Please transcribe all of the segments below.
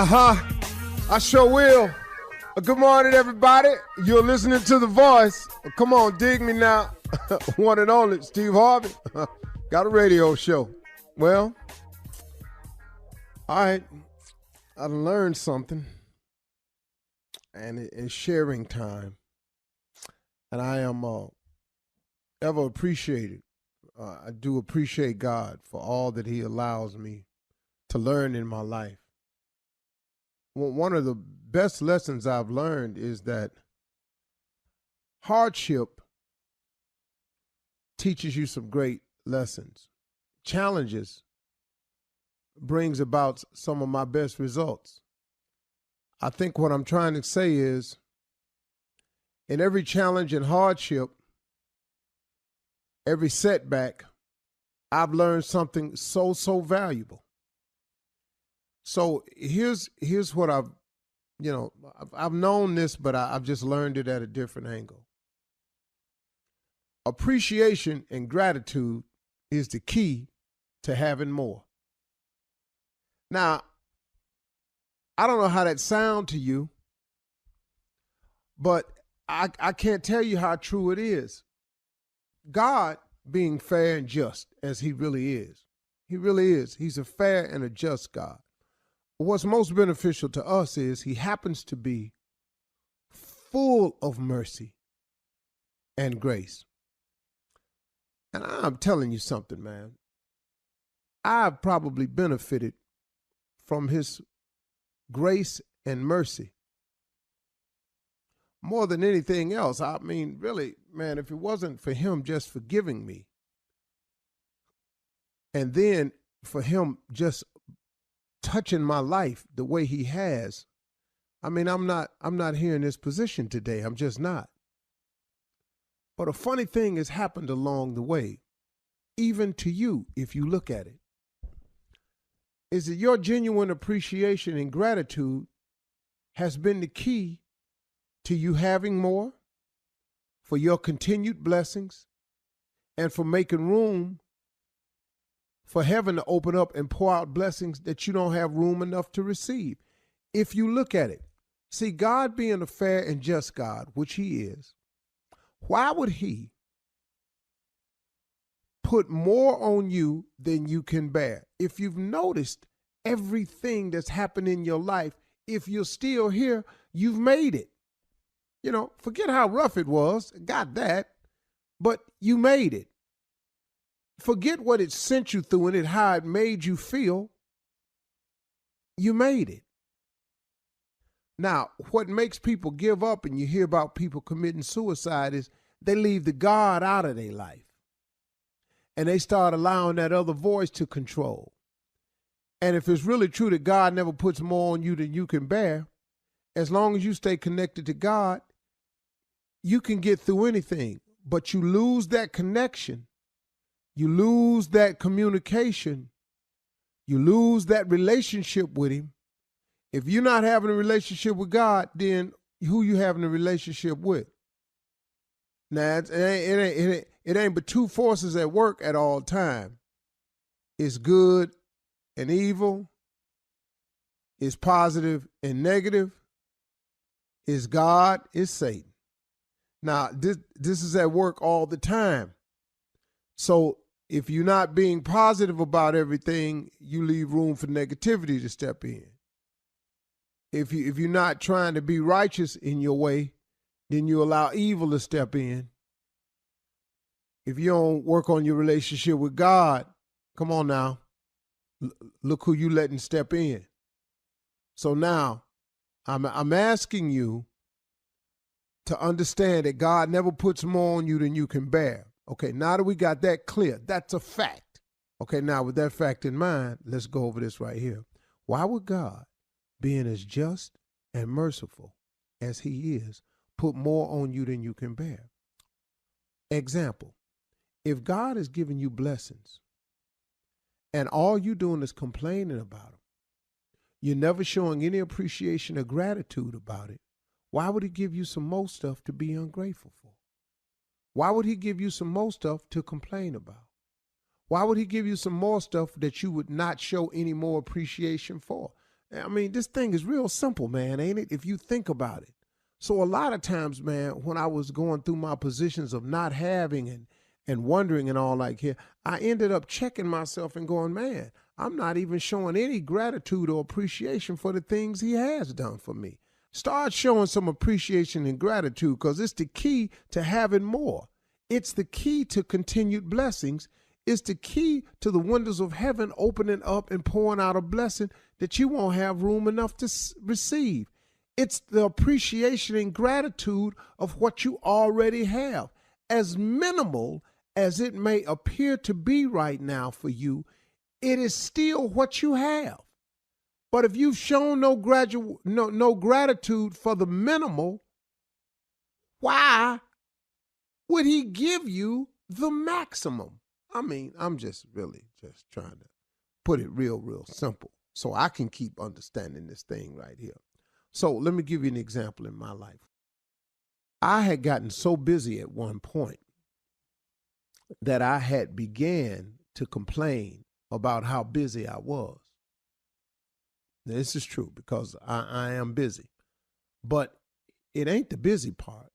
I sure will. Good morning, everybody. You're listening to The Voice. Come on, dig me now. One and only, Steve Harvey. Got a radio show. Well, all right. I learned something, and it's sharing time. And I am ever appreciated. I do appreciate God for all that he allows me to learn in my life. One of the best lessons I've learned is that hardship teaches you some great lessons. Challenges brings about some of my best results. I think what I'm trying to say is, in every challenge and hardship, every setback, I've learned something so valuable. So here's what I've known this, but I've just learned it at a different angle. Appreciation and gratitude is the key to having more. Now, I don't know how that sounds to you, but I can't tell you how true it is. God being fair and just as he really is. He really is. He's a fair and a just God. What's most beneficial to us is he happens to be full of mercy and grace. And I'm telling you something, man. I've probably benefited from his grace and mercy more than anything else. I mean, really, man, if it wasn't for him just forgiving me, and then for him just touching my life the way he has, I mean, I'm not here in this position today. I'm just not. But a funny thing has happened along the way, even to you, if you look at it, is that your genuine appreciation and gratitude has been the key to you having more, for your continued blessings, and for making room for heaven to open up and pour out blessings that you don't have room enough to receive. If you look at it, see, God being a fair and just God, which he is, why would he put more on you than you can bear? If you've noticed everything that's happened in your life, if you're still here, you've made it. You know, forget how rough it was, got that, but you made it. Forget what it sent you through and how it made you feel. You made it. Now, what makes people give up, and you hear about people committing suicide, is they leave the God out of their life. And they start allowing that other voice to control. And if it's really true that God never puts more on you than you can bear, as long as you stay connected to God, you can get through anything. But you lose that connection. You lose that communication. You lose that relationship with him. If you're not having a relationship with God, then who you having a relationship with? Now, it ain't but two forces at work at all time. It's good and evil. It's positive and negative. It's God, it's Satan. Now, this is at work all the time. So if you're not being positive about everything, you leave room for negativity to step in. If you're not trying to be righteous in your way, then you allow evil to step in. If you don't work on your relationship with God, come on now, look who you letting step in. So now, I'm asking you to understand that God never puts more on you than you can bear. Okay, now that we got that clear, that's a fact. Okay, now with that fact in mind, let's go over this right here. Why would God, being as just and merciful as he is, put more on you than you can bear? Example, if God is giving you blessings and all you're doing is complaining about them, you're never showing any appreciation or gratitude about it, why would he give you some more stuff to be ungrateful for? Why would he give you some more stuff to complain about? Why would he give you some more stuff that you would not show any more appreciation for? I mean, this thing is real simple, man, ain't it? If you think about it. So a lot of times, man, when I was going through my positions of not having and wondering and all like here, I ended up checking myself and going, man, I'm not even showing any gratitude or appreciation for the things he has done for me. Start showing some appreciation and gratitude because it's the key to having more. It's the key to continued blessings. It's the key to the windows of heaven opening up and pouring out a blessing that you won't have room enough to receive. It's the appreciation and gratitude of what you already have. As minimal as it may appear to be right now for you, it is still what you have. But if you've shown no gratitude for the minimal, why would he give you the maximum? I mean, I'm just trying to put it real simple so I can keep understanding this thing right here. So let me give you an example in my life. I had gotten so busy at one point that I had began to complain about how busy I was. Now, this is true because I am busy, but it ain't the busy part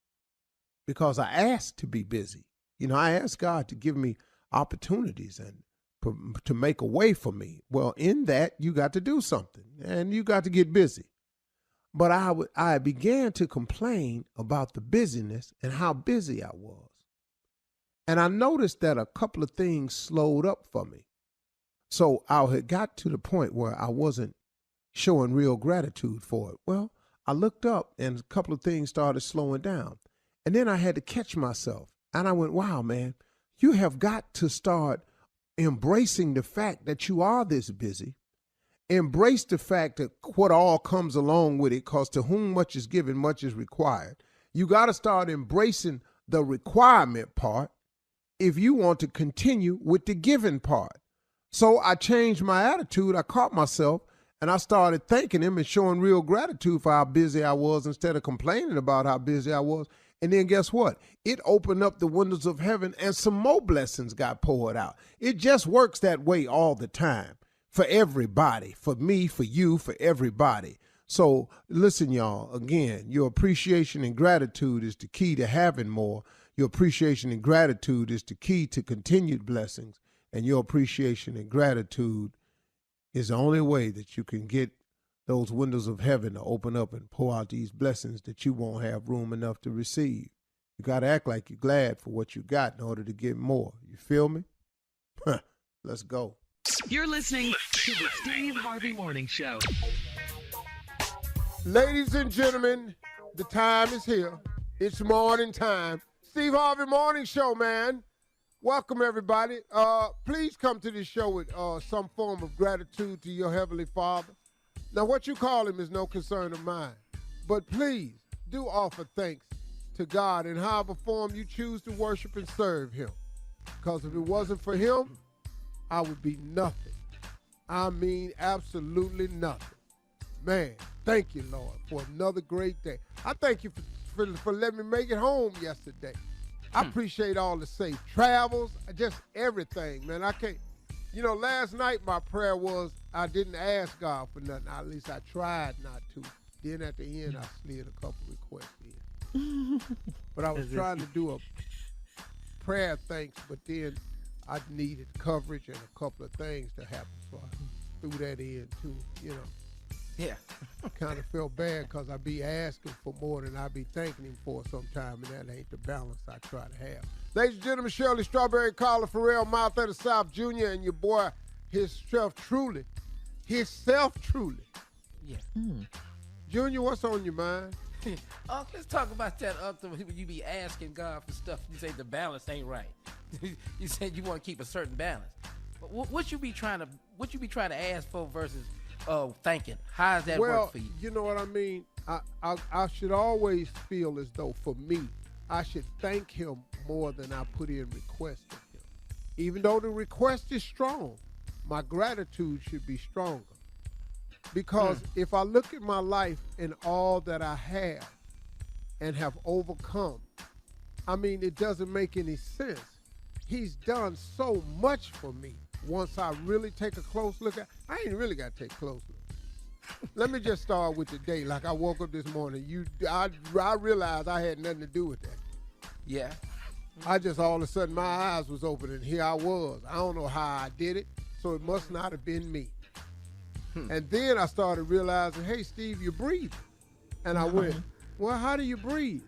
because I asked to be busy. You know, I asked God to give me opportunities and to make a way for me. Well, in that, you got to do something and you got to get busy. But I began to complain about the busyness and how busy I was. And I noticed that a couple of things slowed up for me. So I had got to the point where I wasn't showing real gratitude for it. Well, I looked up and a couple of things started slowing down. And then I had to catch myself. And I went, wow, man, you have got to start embracing the fact that you are this busy. Embrace the fact that what all comes along with it, because to whom much is given, much is required. You got to start embracing the requirement part if you want to continue with the giving part. So I changed my attitude. I caught myself and I started thanking him and showing real gratitude for how busy I was instead of complaining about how busy I was. And then guess what? It opened up the windows of heaven and some more blessings got poured out. It just works that way all the time. For everybody, for me, for you, for everybody. So listen, y'all, again, your appreciation and gratitude is the key to having more. Your appreciation and gratitude is the key to continued blessings. And your appreciation and gratitude is the only way that you can get those windows of heaven to open up and pour out these blessings that you won't have room enough to receive. You got to act like you're glad for what you got in order to get more. You feel me? Let's go. You're listening to the Steve Harvey Morning Show. Ladies and gentlemen, the time is here. It's morning time. Steve Harvey Morning Show, man. Welcome, everybody. Please come to this show with some form of gratitude to your Heavenly Father. Now, what you call him is no concern of mine. But please do offer thanks to God in however form you choose to worship and serve him. Because if it wasn't for him, I would be nothing. I mean, absolutely nothing. Man, thank you, Lord, for another great day. I thank you for letting me make it home yesterday. I appreciate all the safe travels, just everything, man. I can't, last night my prayer was I didn't ask God for nothing. At least I tried not to. Then at the end, I slid a couple requests in. But I was trying to do a prayer thanks, but then I needed coverage and a couple of things to happen, so I threw that in too, Yeah. Kind of felt bad because I be asking for more than I be thanking him for sometime, and that ain't the balance I try to have. Ladies and gentlemen, Shirley Strawberry, Carla Farrell, Mouth of the South Jr., and your boy, himself truly. Yeah. Junior, what's on your mind? Let's talk about that. When you be asking God for stuff, you say the balance ain't right. You said you want to keep a certain balance. But what you be trying to ask for versus thanking? How does that work for you? You know what I mean? I should always feel as though for me, I should thank him more than I put in request of him. Even though the request is strong, my gratitude should be stronger. Because if I look at my life and all that I have and have overcome, I mean, it doesn't make any sense. He's done so much for me. Once I really take a close look at, I ain't really got to take a close look. Let me just start with today. Like I woke up this morning, I realized I had nothing to do with that. Yeah. I just all of a sudden my eyes was open and here I was. I don't know how I did it, so it must not have been me. And then I started realizing, hey, Steve, you're breathing. And I went, well, how do you breathe?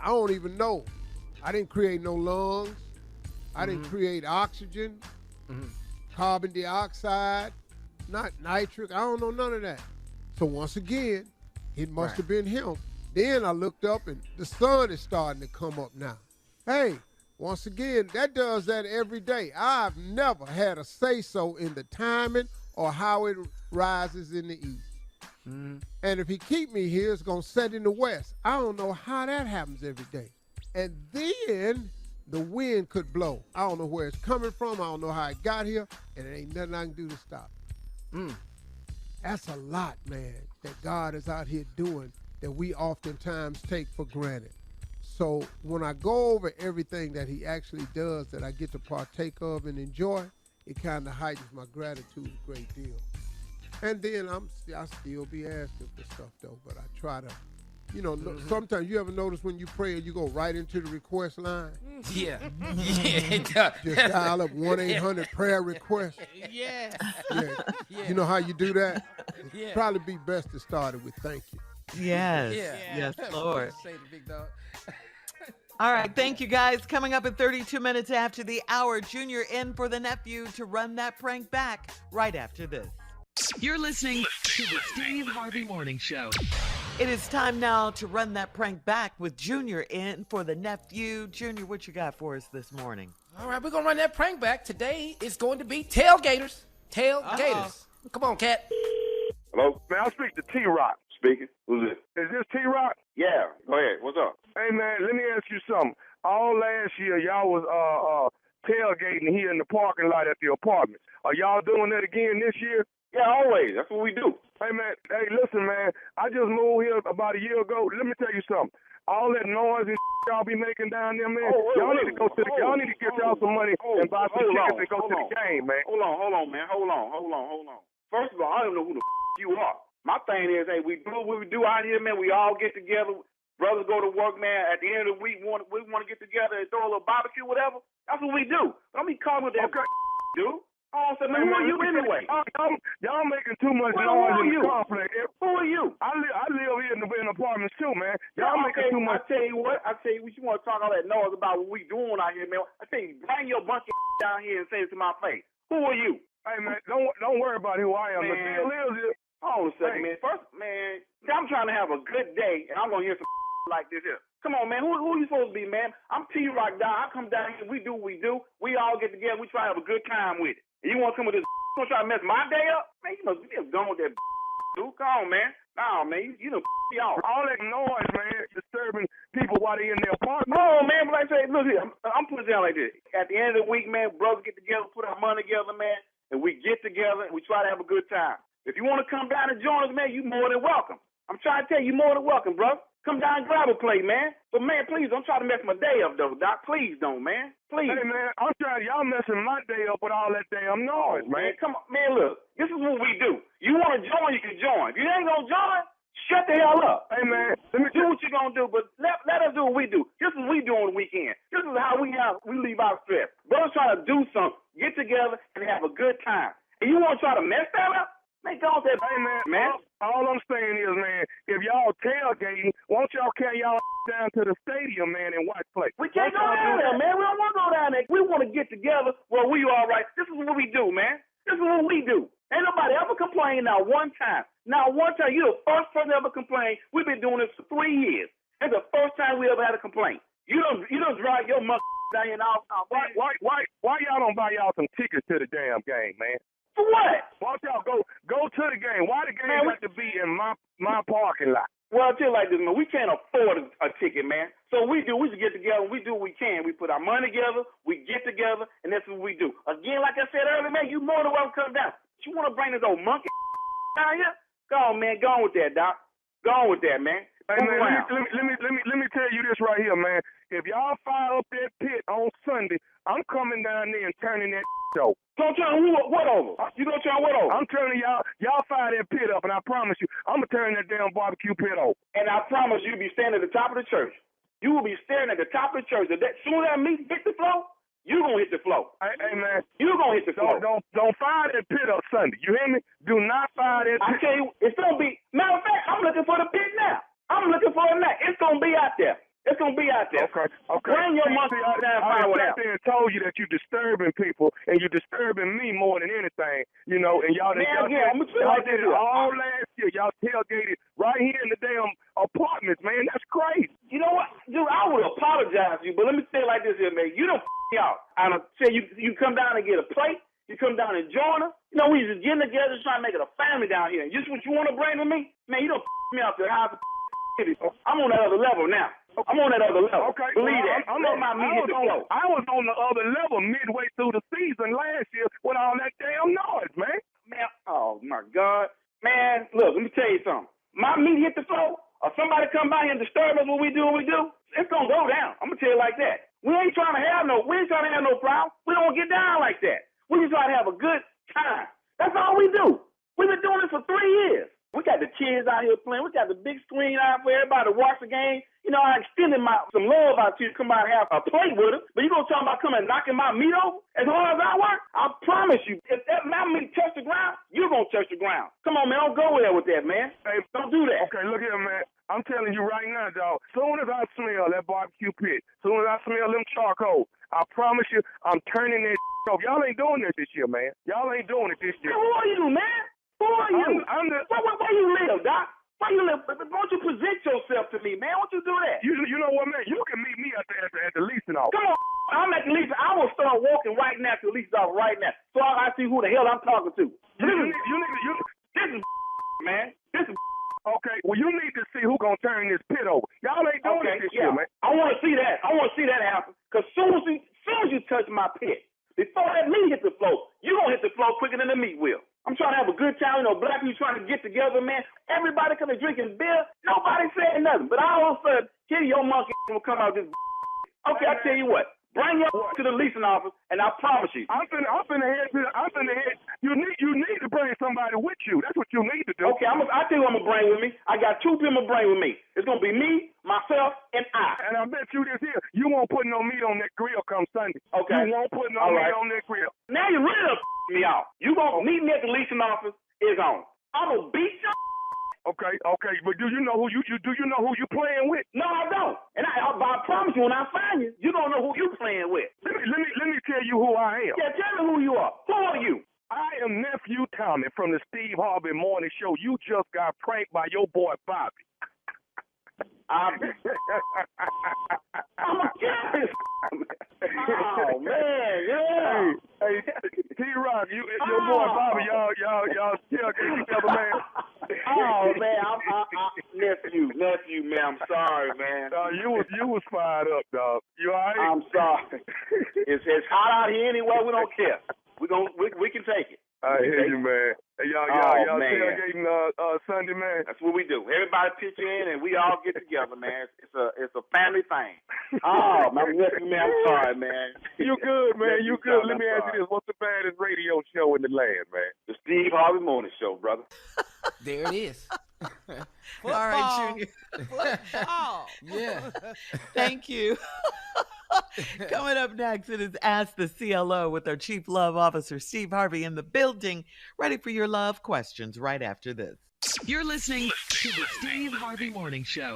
I don't even know. I didn't create no lungs. I didn't create oxygen, carbon dioxide, not nitric. I don't know none of that. So once again, it must have been him. Then I looked up and the sun is starting to come up now. Hey, once again, that does that every day. I've never had a say-so in the timing or how it rises in the east. And if he keep me here, it's going to set in the west. I don't know how that happens every day. And then the wind could blow. I don't know where it's coming from. I don't know how it got here. And there ain't nothing I can do to stop it. That's a lot, man, that God is out here doing that we oftentimes take for granted. So when I go over everything that he actually does that I get to partake of and enjoy, it kind of heightens my gratitude a great deal. And then I still be asking for stuff, though, but I try to, sometimes you ever notice when you pray, you go right into the request line? Yeah. It does. Just dial up 1-800-prayer request. Yeah. You know how you do that? Yeah. Probably be best to start it with thank you. Yes. Yeah. Yes, Lord. Say the big dog. All right, thank you guys. Coming up at 32 minutes after the hour, Junior in for the nephew to run that prank back right after this. You're listening to the Steve Harvey Morning Show. It is time now to run that prank back with Junior in for the nephew. Junior, what you got for us this morning? All right, we're going to run that prank back. Today is going to be tailgaters. Tailgaters. Come on, Cat. Hello? Man, I'll speak to T-Rock. Speaking. Who's this? Is this T-Rock? Yeah. Go ahead. What's up? Hey, man, let me ask you something. All last year, y'all was tailgating here in the parking lot at the apartments. Are y'all doing that again this year? Yeah, always. That's what we do. Hey, man. Hey, listen, man. I just moved here about a year ago. Let me tell you something. All that noise and y'all be making down there, man. Y'all need to go to the. Y'all need to get y'all some money and buy some tickets and go to the game, man. Hold on, man. Hold on. First of all, I don't know who the you are. My thing is, hey, we do what we do out here, man. We all get together. Brothers go to work, man. At the end of the week, we want to get together and throw a little barbecue, whatever. That's what we do. Don't be calling with that, dude. Oh, so man, who are you anyway? Y'all making too much noise in the conflict. Who are you? I live here in the apartments too, man. Y'all making too much. I tell you what you want to talk all that noise about what we doing out here, man. I tell you, bring your bunch of down here and say it to my face. Who are you? Hey, man, don't worry about who I am. Man. The deal is, hold on a second, man. First, man, I'm trying to have a good day, and I'm going to hear some like this here. Come on, man. Who are you supposed to be, man? I'm T-Rock down. I come down here. We do what we do. We all get together. We try to have a good time with it. And you want to come with this you want to try to mess my day up? Man, you must be gone with that dude. Come on, man. No, man. You done y'all. All that noise, man, disturbing people while they in their apartment. No, man. But like I say, look here. I'm putting it down like this. At the end of the week, man, brothers get together, put our money together, man, and we get together and we try to have a good time. If you want to come down and join us, man, you more than welcome. I'm trying to tell you, more than welcome, bro. Come down and grab a plate, man. But, man, please don't try to mess my day up, though, Doc. Please don't, man. Please. Hey, man, I'm trying. Y'all messing my day up with all that damn noise, man. Come on. Man, look. This is what we do. You want to join, you can join. If you ain't going to join, shut the hell up. Hey, man, let me do what you're going to do, but let us do what we do. This is what we do on the weekend. This is how we leave our stress. Brothers try to do something, get together, and have a good time. And you want to try to mess that up? Man, go that. Hey, man. All I'm saying is, man, if y'all tailgating, won't y'all carry y'all down to the stadium, man, and watch play? We can't go down there, man. We don't want to go down there. We want to get together where we are right. This is what we do, man. This is what we do. Ain't nobody ever complained not one time. Not one time. You're the first person ever complained. We've been doing this for 3 years. It's the first time we ever had a complaint. You don't drive your monkey down here and all. Why y'all don't buy y'all some tickets to the damn game, man? For what? Why don't y'all go to the game? Why the game have to be in my parking lot? Well, I'll tell you like this, man. We can't afford a ticket, man. So we just get together and we do what we can. We put our money together, we get together, and that's what we do. Again, like I said earlier, man, you more than welcome to come down. You want to bring this old monkey down here? Go on, man. Go on with that, Doc. Go on with that, man. Hey, man, let me tell you this right here, man. If y'all fire up that pit on Sunday, I'm coming down there and turning that show. So I'm telling you what over? You gonna tell what over? I'm telling y'all fire that pit up, and I promise you, I'm gonna turn that damn barbecue pit over. And I promise you'll be standing at the top of the church. You will be staring at the top of the church. As soon as that meat hit the floor, you gonna hit the floor. Hey man, you gonna hit the floor. Don't fire that pit up Sunday. You hear me? Do not fire that pit. I tell you, it's gonna be. Matter of fact, I'm looking for the pit now. I'm looking for it now. It's gonna be out there. It's gonna be out there. Okay. Bring your monkey out there and fire it out. I told you that you're disturbing people and you're disturbing me more than anything. You know, and y'all did it all last year. Y'all tailgated right here in the damn apartments, man. That's crazy. You know what, dude? I would apologize to you, but let me say it like this here, man. You don't me out. I don't say you come down and get a plate. You come down and join us. You know, we just getting together trying to make it a family down here. And just what you want to bring to me, man, you don't me out there. I'm on that other level now. I'm on that other level. Okay. Believe that. I was on the other level midway through the season last year with all that damn noise, man. Man, oh my God. Man, look, let me tell you something. My meat hit the floor, or somebody come by here and disturb us what we do, it's gonna go down. I'm gonna tell you like that. We ain't trying to have no problem. We don't get down like that. We just try to have a good time. That's all we do. We've been doing this for 3 years. We got the kids out here playing. We got the big screen out for everybody to watch the game. You know, I extended some love out to you to come out and have a plate with us. But you gonna talk about coming and knocking my meat over as hard as I work? I promise you, if my meat touch the ground, you're gonna touch the ground. Come on, man, don't go there with that, man. Hey, don't do that. Okay, look here, man. I'm telling you right now, dog. Soon as I smell that barbecue pit, soon as I smell them charcoal, I promise you, I'm turning that off. Y'all ain't doing this year, man. Y'all ain't doing it this year. Who are you, man? Who are you? Where you live, Doc? Where you live? Won't you present yourself to me, man? Won't you do that? You know what, man? You can meet me at the leasing office. Come on, I'm at the leasing. I will start walking right now to the leasing office right now, so I see who the hell I'm talking to. This is man. This is okay. Well, you need to see who gonna turn this pit over. Y'all ain't doing it this year, man. I want to see that. I want to see that happen. Cause soon as you touch my pit, before that meat hit the floor, you gonna hit the floor quicker than the meat will. I'm trying to have a good time. You know, black people trying to get together, man. Everybody coming drinking beer. Nobody saying nothing. But all of a sudden, here your monkey will come out this. Okay, I tell you what. Bring your to the leasing office, and I promise you. I'm finna head. You need to bring somebody with you. That's what you need to do. Okay, I tell you what I'm gonna bring with me. I got 2 people I'm gonna bring with me. It's gonna be me, myself, and I. And I bet you this here, you won't put no meat on that grill come Sunday. Okay. You won't put no meat on that grill. Now you really me off. You gonna meet me at the leasing office? Is on. I'm gonna beat you. Okay, but do you know who you playing with? No, I don't. And I promise you, when I find you, you don't know who you playing with. Let me tell you who I am. Yeah, tell me who you are. Who are you? I am Nephew Tommy from the Steve Harvey Morning Show. You just got pranked by your boy Bobby. I'm a kid. Oh man, yeah. Hey, T-Rock, your boy Bobby, y'all still get each other, man. Oh man, nephew, man, I'm sorry, man. You was fired up, dog. You all right? I'm sorry. It's hot out here anyway. We don't care. We can take it. I hear you, man. Hey, y'all tailgating Sunday, man. That's what we do. Everybody pitch in and we all get together, man. It's a family thing. Oh, my nephew, man, I'm sorry, man. You good, man. You good. Let me ask you this. What's the baddest radio show in the land, man? The Steve Harvey Morning Show, brother. There it is. All right, Junior. Football. Yeah. Thank you. Coming up next, it is Ask the CLO with our Chief Love Officer, Steve Harvey, in the building, ready for your love questions right after this. You're listening to the Steve Harvey Morning Show.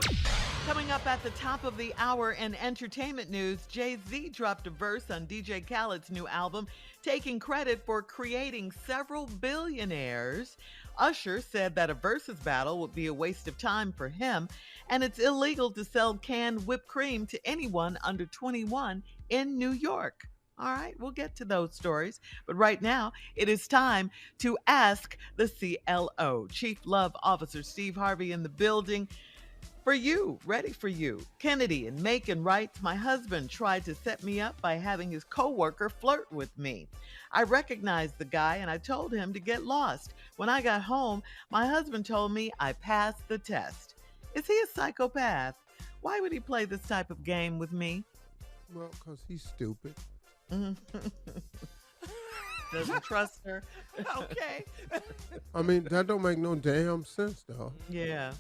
Coming up at the top of the hour in entertainment news, Jay-Z dropped a verse on DJ Khaled's new album, taking credit for creating several billionaires. Usher said that a versus battle would be a waste of time for him, and it's illegal to sell canned whipped cream to anyone under 21 in New York. All right, we'll get to those stories. But right now, it is time to ask the CLO. Chief Love Officer Steve Harvey in the building. For you, ready for you. Kennedy in Macon writes, my husband tried to set me up by having his coworker flirt with me. I recognized the guy and I told him to get lost. When I got home, my husband told me I passed the test. Is he a psychopath? Why would he play this type of game with me? Well, because he's stupid. doesn't trust her. Okay. I mean, that don't make no damn sense, though. Yeah.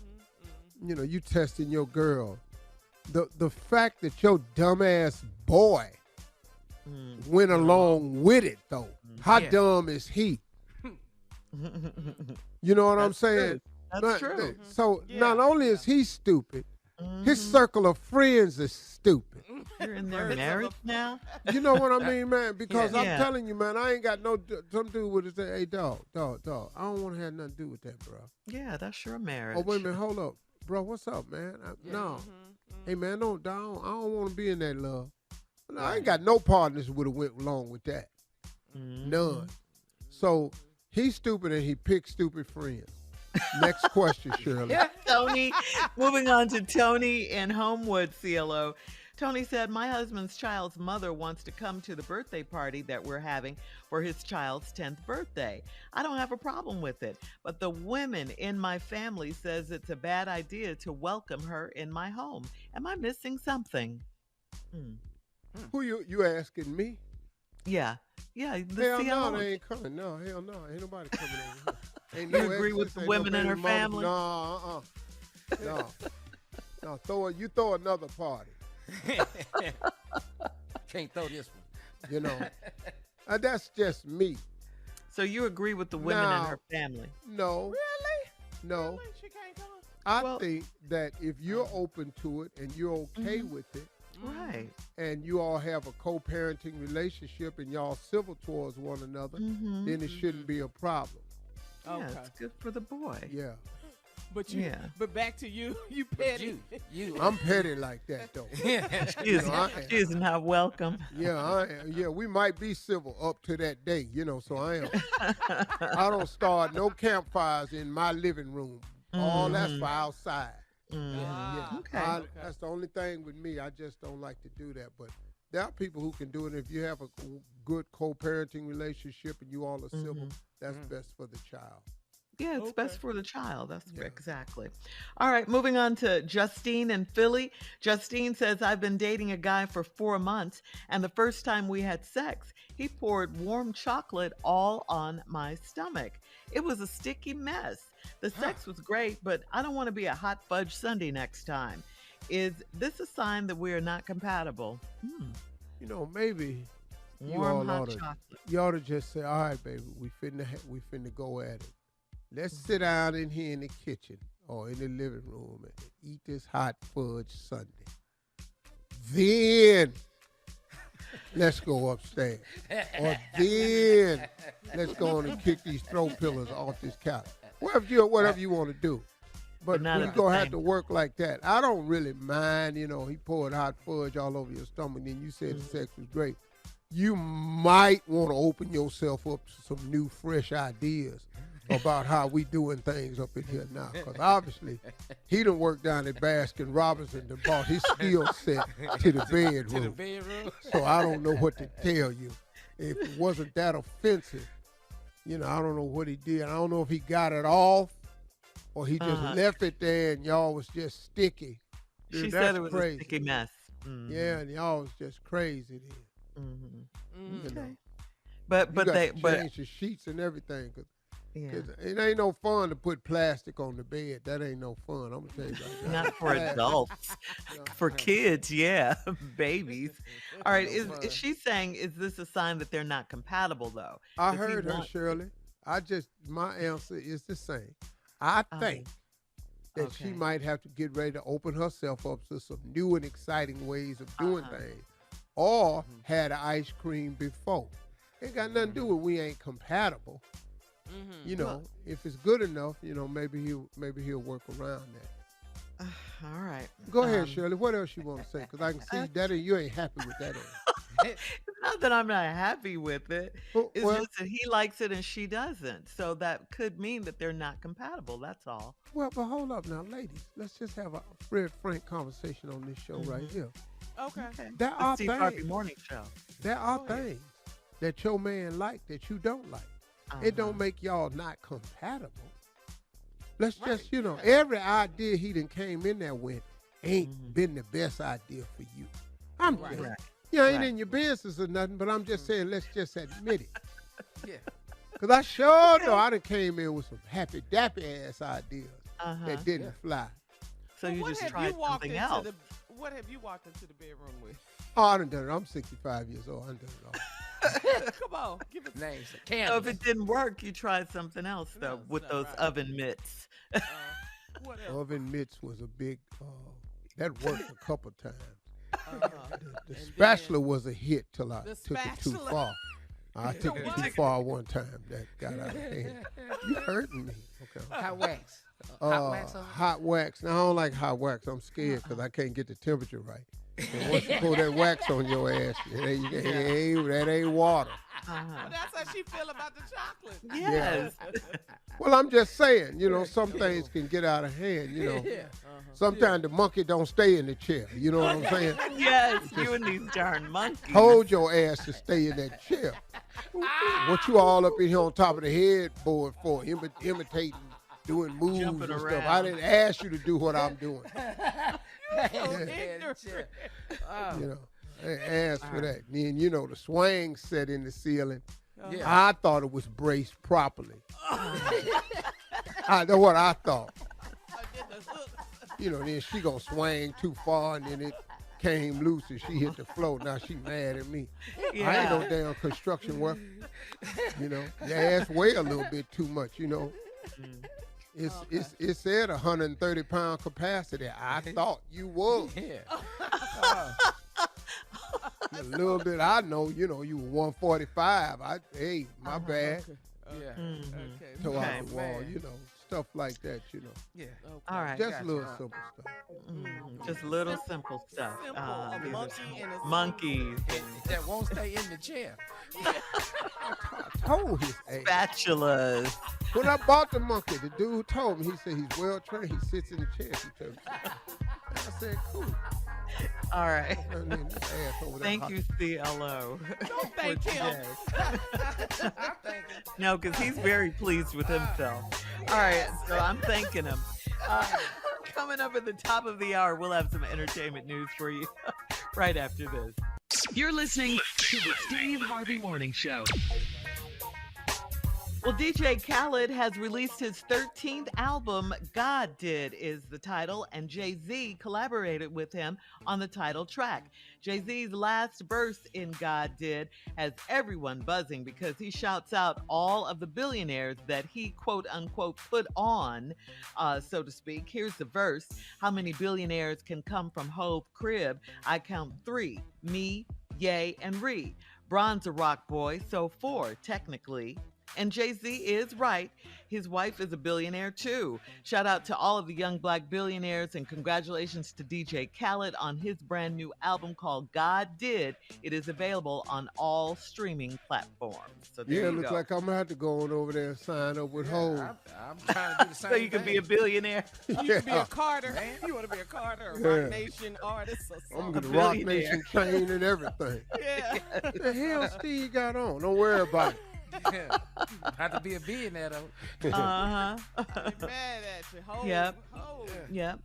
You know, you testing your girl. The fact that your dumbass boy went along with it, though. How dumb is he? You know what I'm saying? That's true. So not only is he stupid, his circle of friends is stupid. You're in their marriage now? You know what I mean, man? Because I'm Yeah. telling you, man, I ain't got some dude would say, hey, dog, I don't want to have nothing to do with that, bro. Yeah, that's your marriage. Oh, wait a minute, hold up. Bro, what's up, man? No. Hey, man, I don't want to be in that love. No, I ain't got no partners would have went along with that. None. So he's stupid and he picked stupid friends. Next question, Shirley. Tony, moving on to Tony in Homewood, CLO. Tony said, my husband's child's mother wants to come to the birthday party that we're having for his child's 10th birthday. I don't have a problem with it, but the women in my family says it's a bad idea to welcome her in my home. Am I missing something? Who you asking me? Yeah. Yeah, the Hell CLO. no, they ain't coming. No, hell no. Ain't nobody coming over here. Ain't You no agree with exes, the ain't women no in her baby mamas. family? No, No, throw another party. Can't throw this one. You know. That's just me. So you agree with the women in Now- her family? No. Really? No. She can't come. I think that if you're open to it and you're okay with it, Right. and you all have a co-parenting relationship and y'all civil towards one another, then it shouldn't be a problem. Yeah, Okay. it's good for the boy. Yeah. But you. Yeah. But back to you. You petty. You. I'm petty like that, though. She is not welcome. Yeah, we might be civil up to that day, so I am. I don't start no campfires in my living room. All that's for outside. Yeah. Okay. That's the only thing with me. I just don't like to do that. But there are people who can do it. If you have a good co-parenting relationship and you all are civil, that's best for the child. Yeah, it's best for the child. That's exactly. All right, moving on to Justine in Philly. Justine says, I've been dating a guy for 4 months, and the first time we had sex, he poured warm chocolate all on my stomach. It was a sticky mess. The sex was great, but I don't want to be a hot fudge sundae next time. Is this a sign that we are not compatible? Maybe you Warm all hot ought to, chocolate. you ought to just say, all right, baby, we finna go at it. Let's sit down in here in the kitchen or in the living room and eat this hot fudge sundae. Then let's go upstairs. Or then let's go on and kick these throw pillars off this couch. Whatever you want to do. But not we're at the going to have same to work like that. I don't really mind, he poured hot fudge all over your stomach and you said the sex was great. You might want to open yourself up to some new, fresh ideas about how we doing things up in here now. Because obviously, he done worked down at Baskin Robbins and brought his skill set to the bedroom. So I don't know what to tell you. If it wasn't that offensive, I don't know what he did. I don't know if he got it off or he just left it there and y'all was just sticky. She Dude, said that's it was crazy. a sticky mess. Yeah, and y'all was just crazy then. You know. But You got they to but change the sheets and everything. 'Cause yeah. it ain't no fun to put plastic on the bed. That ain't no fun. I'm gonna tell you about that. Not for adults. For kids, yeah. Babies. All right. Is she saying, is this a sign that they're not compatible, though? I Does he heard her, want- Shirley. My answer is the same. I think that she okay. might have to get ready to open herself up to some new and exciting ways of doing things, or had ice cream before. Ain't got nothing to do with we ain't compatible. If it's good enough, maybe he'll work around that. All right. Go ahead, Shirley. What else you want to say? Because I can see that you ain't happy with that. It's not that I'm not happy with it. It's Well, just that he likes it and she doesn't. So that could mean that they're not compatible. That's all. well, but hold up now, ladies. Let's just have a frank conversation on this show right here. Okay. There The are Steve Harvey things. Morning Show. There are things that your man like that you don't like. It don't make y'all not compatible. Let's just, every idea he done came in there with ain't been the best idea for you. I'm just, Right. ain't Right. in your business or nothing, but I'm just saying, let's just admit it. Yeah. Because I sure know I done came in with some happy-dappy ass ideas that didn't fly. So Well, you what just have tried you walked something into else. What have you walked into the bedroom with? Oh, I done done it. I'm 65 years old. I done done it all. Come on, give it. Names. So if Candles. it didn't work, you tried something else, though, No, with it's those not right. oven mitts. What else? Oven mitts was a big, that worked a couple times. The And spatula was a hit till I The took it too spatula. far. I took it too far one time. That got out of hand. You hurting me. Okay. Hot wax. Hot wax on it? Hot wax. Now, I don't like hot wax. I'm scared because I can't get the temperature right. And once you pull that wax on your ass, that ain't water. Well, that's how she feel about the chocolate. Yes. Well, I'm just saying, some things can get out of hand, Yeah. Sometimes the monkey don't stay in the chair. You know what I'm saying? Yes, you and these darn monkeys. Hold your ass to stay in that chair. What you all up in here on top of the headboard for? Imitating, doing moves Jumping and around. stuff. I didn't ask you to do what I'm doing. Ignorant. I didn't ask for that. Then, the swing set in the ceiling. Yeah. I thought it was braced properly. I know what I thought. Then she gonna swing too far and then it came loose and she hit the floor. Now she mad at me. I ain't no damn construction worker. Your ass weigh a little bit too much, It said 130-pound capacity. I thought you was. Yeah. A little bit I know, you were 145. Hey, my bad. Yeah. Okay. Toe Okay. out the wall, stuff like that, Yeah. All right. Just a little simple stuff. Just little simple stuff. Simple. A These are monkey and a monkeys, That won't stay in the chair. I told his ass. spatulas. When I bought the monkey, the dude told me, he said he's well trained. He sits in the chair. He told me. I said, cool. All right. And then this ass over there Thank you, CLO. Don't thank him. No, because he's very pleased with himself. All right, so I'm thanking him. Coming up at the top of the hour, we'll have some entertainment news for you right after this. You're listening to the Steve Harvey Morning Show. Well, DJ Khaled has released his 13th album, God Did is the title, and Jay-Z collaborated with him on the title track. Jay-Z's last verse in God Did has everyone buzzing because he shouts out all of the billionaires that he, quote unquote, put on, so to speak. Here's the verse. How many billionaires can come from Hove crib? I count 3, me, Ye, and Ree. Bron's a rock boy, so 4, technically. And Jay-Z is right. His wife is a billionaire too. Shout out to all of the young black billionaires and congratulations to DJ Khaled on his brand new album called God Did. It is available on all streaming platforms. So there Yeah, it you looks go. like I'm going to have to go on over there and sign up with Hov. I'm trying to do the same So you can be a thing. billionaire. You can be a Carter. You want to be a Carter, a Rock Nation artist or I'm something. going to Rock billionaire. Nation chain and everything. Yeah. What the hell Steve got on? Don't worry about it. Yeah. Have to be a billionaire though. Uh-huh. They mad at you. Hold. Yep. Hold. Yep.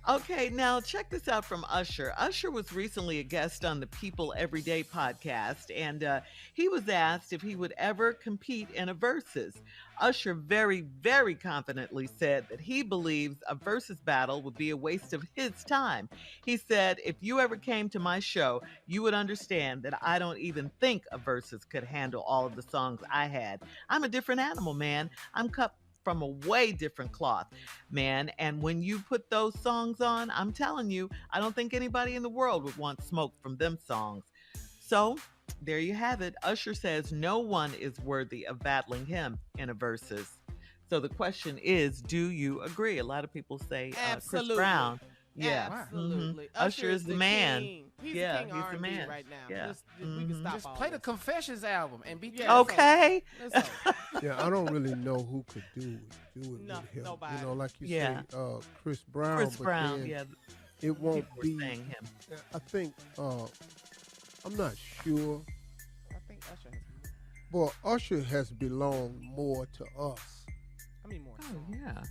Okay, now check this out from Usher. Usher was recently a guest on the People Everyday podcast, and he was asked if he would ever compete in a versus. Usher very, very confidently said that he believes a versus battle would be a waste of his time. He said, if you ever came to my show, you would understand that I don't even think a versus could handle all of the songs I had. I'm a different animal, man. I'm cut from a way different cloth, man. And when you put those songs on, I'm telling you, I don't think anybody in the world would want smoke from them songs. So there you have it. Usher says no one is worthy of battling him in a versus. So the question is, do you agree? A lot of people say Chris Absolutely. Brown. Yeah. Absolutely. Mhm. Usher is the man. King. He's Yeah, the king he's of the R&B man. right now. Yeah. We can stop Just all play the this. Confessions album and be Yeah. Okay. Let's go. Yeah, I don't really know who could do it No, with him. nobody. Like you Yeah. say, Chris Brown. Chris but Brown. then Yeah. it won't People were be. saying him. I think I'm not sure, I think Usher has. but Usher has belonged more to us. I mean more. Oh, yeah.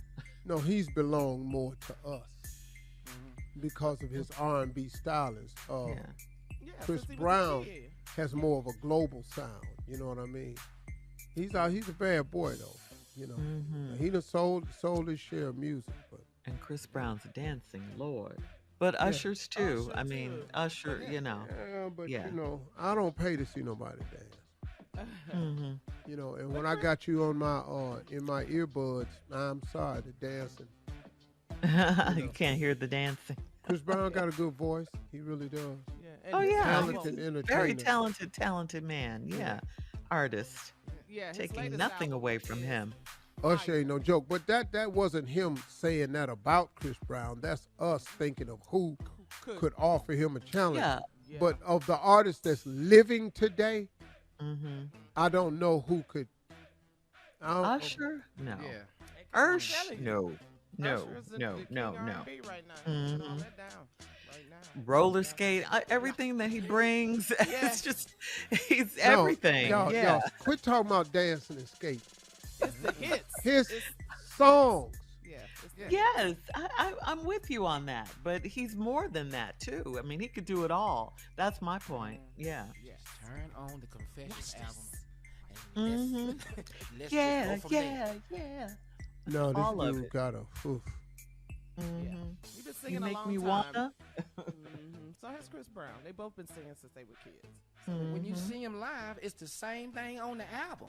No, he's belonged more to us because of his R&B stylings. Yeah. Yeah, Chris since he was a Brown kid. has more of a global sound. You know what I mean? He's a bad boy though. You know, he done sold his share of music, but And Chris Brown's dancing, Lord. But Usher's too. I mean, Usher, you know. yeah, but Yeah. you know, I don't pay to see nobody dance. hmm You know, and when I got you on my in my earbuds, I'm sorry, the dancing. You can't hear the dancing. Chris Brown got a good voice. He really does. Yeah, Oh, yeah. Talented entertainer. Very talented man. Yeah. Artist. Yeah, his Taking latest nothing album away from is- him. Usher ain't no joke. But that wasn't him saying that about Chris Brown. That's us thinking of who could offer him a challenge. Yeah. Yeah. But of the artists that's living today, Mm-hmm. I don't know who could. Usher? No. Yeah. Ursh? telling you. No. No. Usher is the No. king No. of No. R&B right now. He's putting all Mhm. that down right now. Roller skate, everything that he brings. Yeah. It's just, he's everything. Y'all, yeah. y'all quit talking about dancing and skate. It's the hits. His It's- songs. yeah. It's the Yes, I'm with you on that. But he's more than that, too. I mean, he could do it all. That's my point. Yeah. Yes. Turn on the Confessions album. Mm-hmm. Let's Yeah, just go from there. yeah. No, All this of dude it. got a. Oof. Mm-hmm. You've been You singing a make long me time. wanna. So has Chris Brown. They both been singing since they were kids. When you Mhm. see him live, it's the same thing on the album.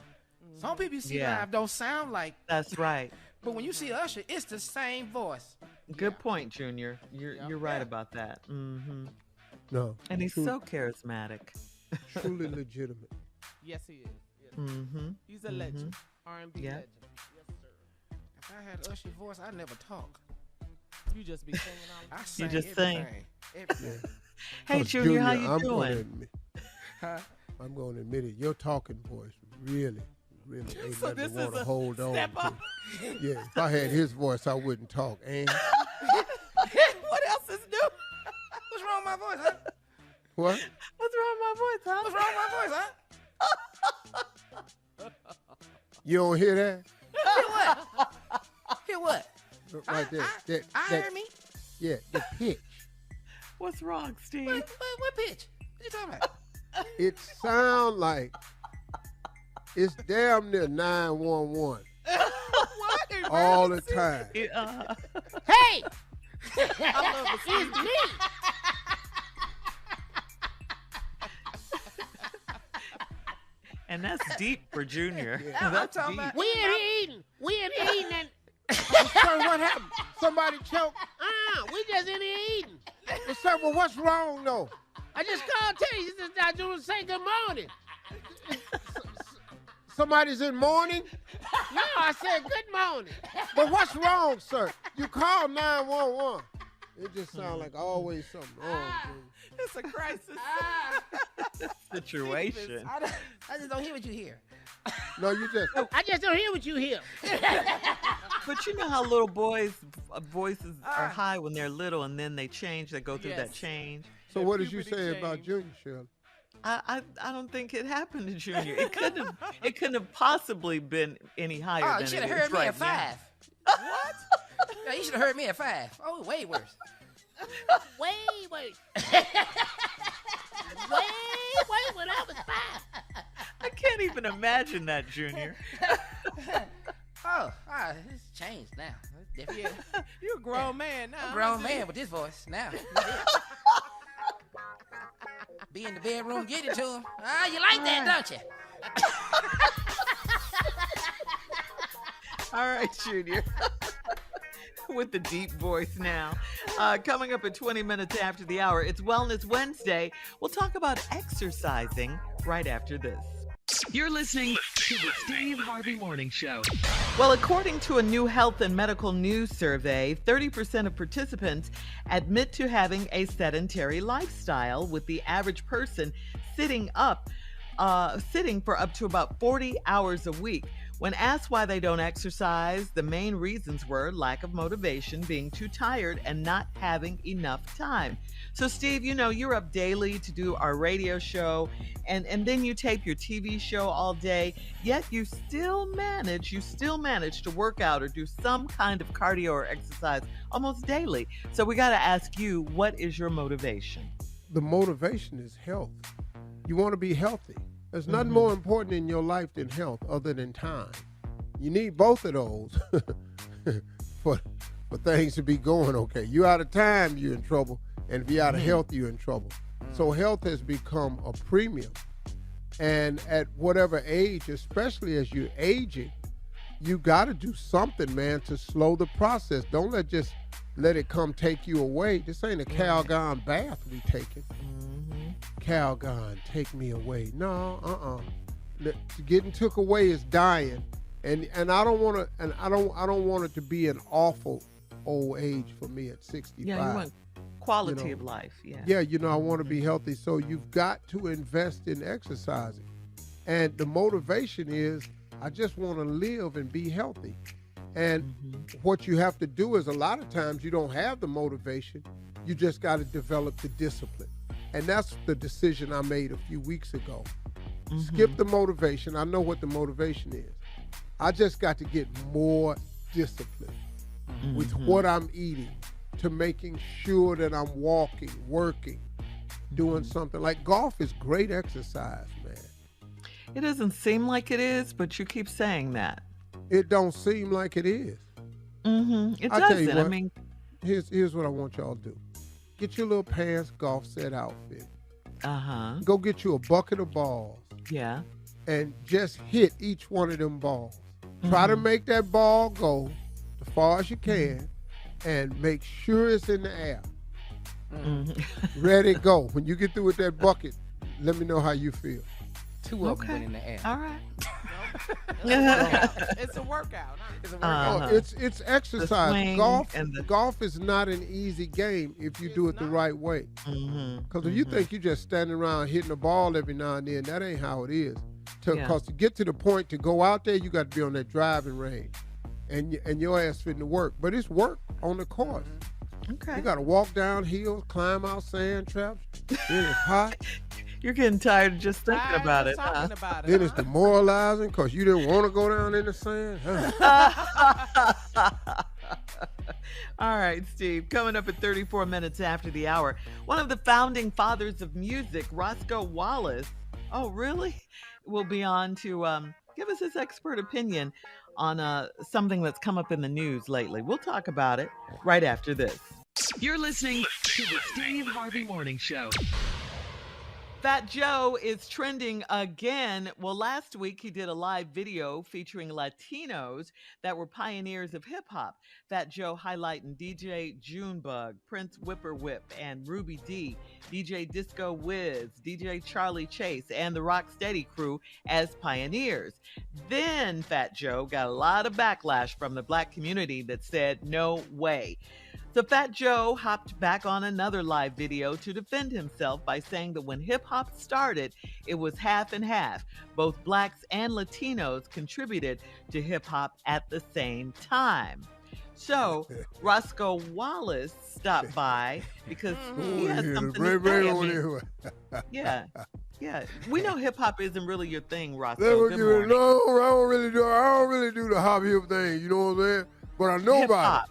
Some people you see Yeah. live don't sound like, That's right. but when you see Usher, it's the same voice. Good point, Junior. You're right Yeah. about that. Mm-hmm. No. And he's true- so charismatic. truly legitimate. Yes, he is. Yes. Mm-hmm. He's a legend. R&B Yeah. legend. Yes, sir. If I had Usher's voice, I'd never talk. You just be singing all I the sing just sing. everything. Everything. Hey, 'Cause Junior, how you I'm Gonna doing? admit, Huh? I'm going to admit it. Your talking voice really ain't So nothing this to want is to a hold on step to. up. Yeah, if I had his voice, I wouldn't talk. And What else is new? What's wrong with my voice, huh? what? What's wrong with my voice, huh? What's wrong with my voice, huh? You don't hear that? Hear what? Right there. That, I that- heard me. Yeah, the pitch. What's wrong, Steve? What pitch? What you talking about? It sound like it's damn near 911 What? all the time. Hey! I love the It's me! And that's deep for Junior. Yeah. I'm That's talking deep. about. We in here eating. We in here eating and Sir, what happened? Somebody choked. we just in here eating. Well, sir, well, what's wrong though? I just called to tell you since I just say good morning. Somebody's in mourning? No, I said good morning. But what's wrong, sir? You called 911. It just sounds like always something wrong. dude. It's a crisis. Situation. I just don't hear what you hear. No, you just. I just don't hear what you hear. But you know how little boys' voices are high when they're little, and then they change. They go through that Yes. change. So Yeah, what did you puberty say about change. Junior, Shirley? I don't think it happened to Junior. It couldn't have possibly been any higher Oh, than you should it have is heard me right at now. 5. What? No, you should have heard me at 5. Oh, way worse. Way, wait. Wait, when I was 5. I can't even imagine that, Junior. It's changed now. It's different. Yeah. You're a grown man now. I'm a grown man with this voice now. Be in the bedroom, get it to him. You like that, don't you? All right, Junior. With the deep voice now. Coming up at 20 minutes after the hour, it's Wellness Wednesday. We'll talk about exercising right after this. You're listening to the Steve Harvey Morning Show. Well, according to a new health and medical news survey, 30% of participants admit to having a sedentary lifestyle, with the average person sitting for up to about 40 hours a week. When asked why they don't exercise, the main reasons were lack of motivation, being too tired, and not having enough time. So, Steve, you know, you're up daily to do our radio show, and then you tape your TV show all day, yet you still manage to work out or do some kind of cardio or exercise almost daily. So we got to ask you, what is your motivation? The motivation is health. You want to be healthy. There's nothing more important in your life than health other than time. You need both of those for things to be going okay. You out of time, you're in trouble. And if you're out of health, you're in trouble. So health has become a premium. And at whatever age, especially as you're aging, you got to do something, man, to slow the process. Don't let it come take you away. This ain't a Calgon bath we taking. Calgon, take me away. No, Getting took away is dying, and I don't want to, and I don't want it to be an awful old age for me at 65. Yeah, you want quality of life. Yeah. Yeah, I want to be healthy. So you've got to invest in exercising, and the motivation is I just want to live and be healthy. And what you have to do is a lot of times you don't have the motivation. You just got to develop the discipline. And that's the decision I made a few weeks ago. Skip the motivation. I know what the motivation is. I just got to get more discipline with what I'm eating, to making sure that I'm walking, working, doing something. Like golf is great exercise, man. It doesn't seem like it is, but you keep saying that. It don't seem like it is. It I tell you doesn't. what, I mean, here's what I want y'all to do. Get your little pants golf set outfit. Go get you a bucket of balls. Yeah. And just hit each one of them balls. Try to make that ball go as far as you can and make sure it's in the air. Ready, go. When you get through with that bucket, let me know how you feel. Two of them went in the air. All right. It's a workout. Huh? It's a workout. It's exercise. Swing Golf is not an easy game if you do it the right way. Because if you think you're just standing around hitting a ball every now and then, that ain't how it is. Because to get to the point to go out there, you got to be on that driving range, and your ass fitting to work. But it's work on the course. Okay. You got to walk down hills, climb out sand traps. Then it's hot. You're getting tired of just thinking about it, huh? Talking about it, Then it's demoralizing because you didn't want to go down in the sand. All right, Steve. Coming up at 34 minutes after the hour, one of the founding fathers of music, Roscoe Wallace. Oh, really? Will be on to give us his expert opinion on something that's come up in the news lately. We'll talk about it right after this. You're listening to the Steve Harvey Morning Show. Fat Joe is trending again. Well, last week he did a live video featuring Latinos that were pioneers of hip hop. Fat Joe highlighting DJ Junebug, Prince Whipper-Whip, and Ruby D, DJ Disco Wiz, DJ Charlie Chase, and the Rocksteady crew as pioneers. Then Fat Joe got a lot of backlash from the black community that said, no way. So Fat Joe hopped back on another live video to defend himself by saying that when hip-hop started, it was half and half. Both blacks and Latinos contributed to hip-hop at the same time. So Roscoe Wallace stopped by because he has something to say. I mean, yeah. We know hip-hop isn't really your thing, Roscoe. Good morning. No, I don't really do the hop hip thing, you know what I'm saying? But I know about it.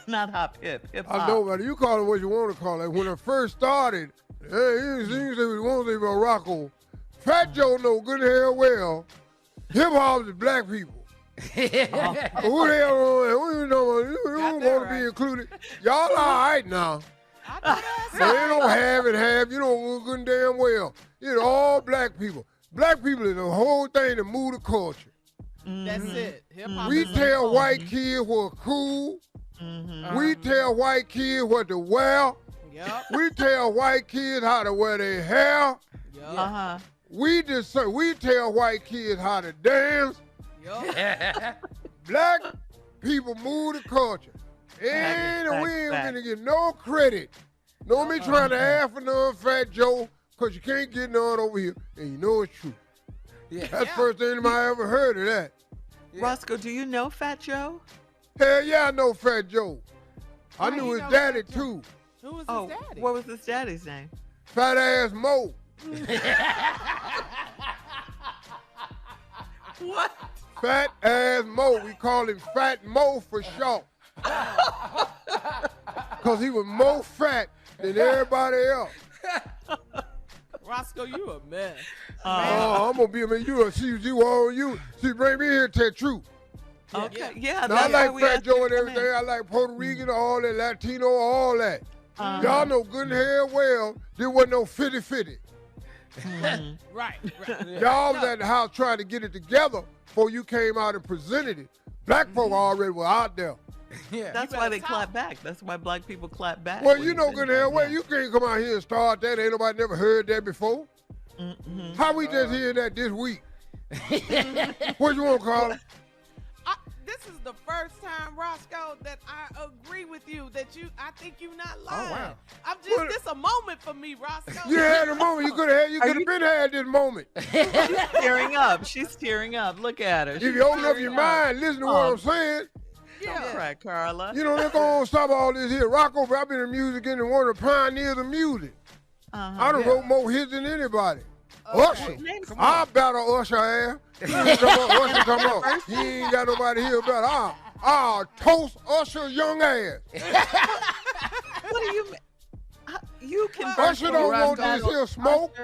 Not hop hip hop. I know about it. You call it what you want to call it. When it first started, you say what you want to say about Rocco. Fat Joe know good and hell well, hip hop is black people. Who the hell you don't want to be included? Y'all all right now. They don't have it half. You know good and damn well. It's all black people. Black people is the whole thing to move the culture. That's it. Hip-hop We is tell white kids what cool. We tell white kids what to wear. Yep. We tell white kids how to wear their hair. Yep. We tell white kids how to dance. Yep. Black people move the culture. And we ain't gonna get no credit. No me trying to ask for none, Fat Joe, because you can't get none over here. And you know it's true. That's the first time I ever heard of that. Roscoe, do you know Fat Joe? Hell yeah, I know Fat Joe. I knew his daddy too. Who was his daddy? What was his daddy's name? Fat ass Mo. What? Fat ass Mo. We call him Fat Mo for short. Because he was more fat than everybody else. Roscoe, you a mess. I'm gonna be a man. She bring me here to truth. Okay, yeah. Now, I like Fat Joe and everything. I like Puerto Rican, all that, Latino, all that. Y'all know good and hell well there wasn't no 50-50. Right. Y'all was at the house trying to get it together before you came out and presented it. Black folk already were out there. Yeah. That's why they clap back. That's why black people clap back. Well, you know good and hell well, you can't come out here and start that. Ain't nobody never heard that before. How we just hearing that this week? What you want to call it? This is the first time, Roscoe, that I agree with you. I think you're not lying. Oh, wow. This a moment for me, Roscoe. You had a moment. You could have been had this moment. She's tearing up. She's tearing up. Look at her. If you open up your mind, listen to what I'm saying. Don't cry, Carla. You know, they're going to stop all this here. Rocco, I've been in music and one of the pioneers of music. I done wrote more hits than anybody. Usher. I battle Usher ass. Usher talking about, he ain't got nobody here about I'll toast Usher young ass. What do you mean? You can Usher don't want this here smoke.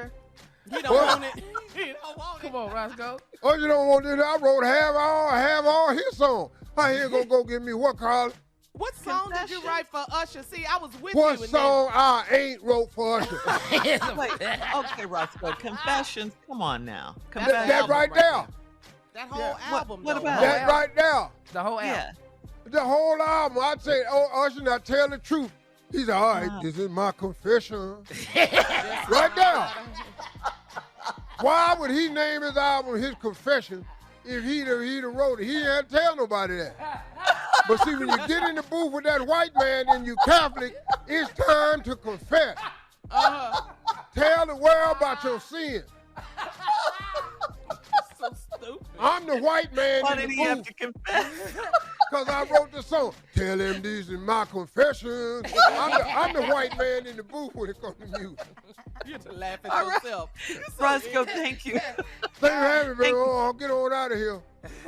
He don't want it. He don't want it. Come on, Roscoe. Usher don't want this. I wrote half all his songs. How he gonna go get me what, Carl? What song did you write for Usher? See, I was with What you. song I ain't wrote for Usher? Wait, okay, Roscoe. Confessions. Come on now. Confessions. That right there. That whole album. What though. about That right there. The whole album. Yeah. The whole album. I'd say, Usher, now tell the truth. He said, all right, this is my confession. Right there. Why would he name his album his confession if he'd have wrote it? He ain't tell nobody that. But see, when you get in the booth with that white man and you Catholic, it's time to confess. Tell the world about your sin. So stupid. I'm the white man Why in did the he have booth to confess? because I wrote the song. Tell him these is my confessions. I'm the white man in the booth when it comes to music. You're to laugh at All right. yourself. Roscoe, thank you. Thank you for having me, baby. I'll get on out of here.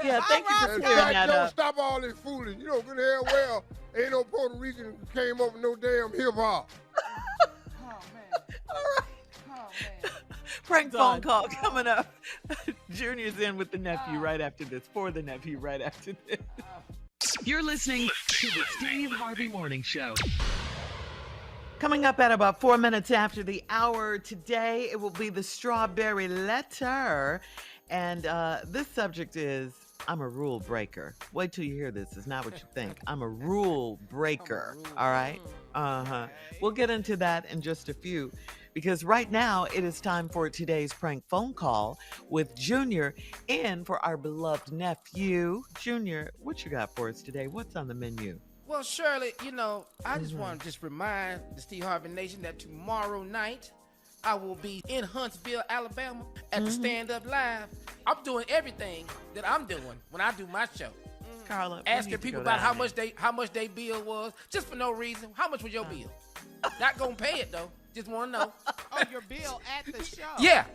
Yeah, thank you for And clearing that don't up. stop all this fooling. You know good hell well, ain't no Puerto Rican who came up with no damn hip hop. Prank phone call coming up. Junior's in with the nephew right after this. For the nephew right after this. You're listening to the Steve Harvey Morning Show. Coming up at about 4 minutes after the hour today, it will be the strawberry letter. And this subject is, I'm a rule breaker. Wait till you hear this. It's not what you think. I'm a rule breaker. All right? We'll get into that in just a few. Because right now, it is time for today's prank phone call with Junior in for our beloved nephew. Junior, what you got for us today? What's on the menu? Well, Shirley, I just want to remind the Steve Harvey Nation that tomorrow night I will be in Huntsville, Alabama at the Stand Up Live. I'm doing everything that I'm doing when I do my show. Carla, Asking people about how much they bill was, just for no reason. How much was your bill? Not gonna pay it though. Just want to know. Oh, your bill at the show. Yeah.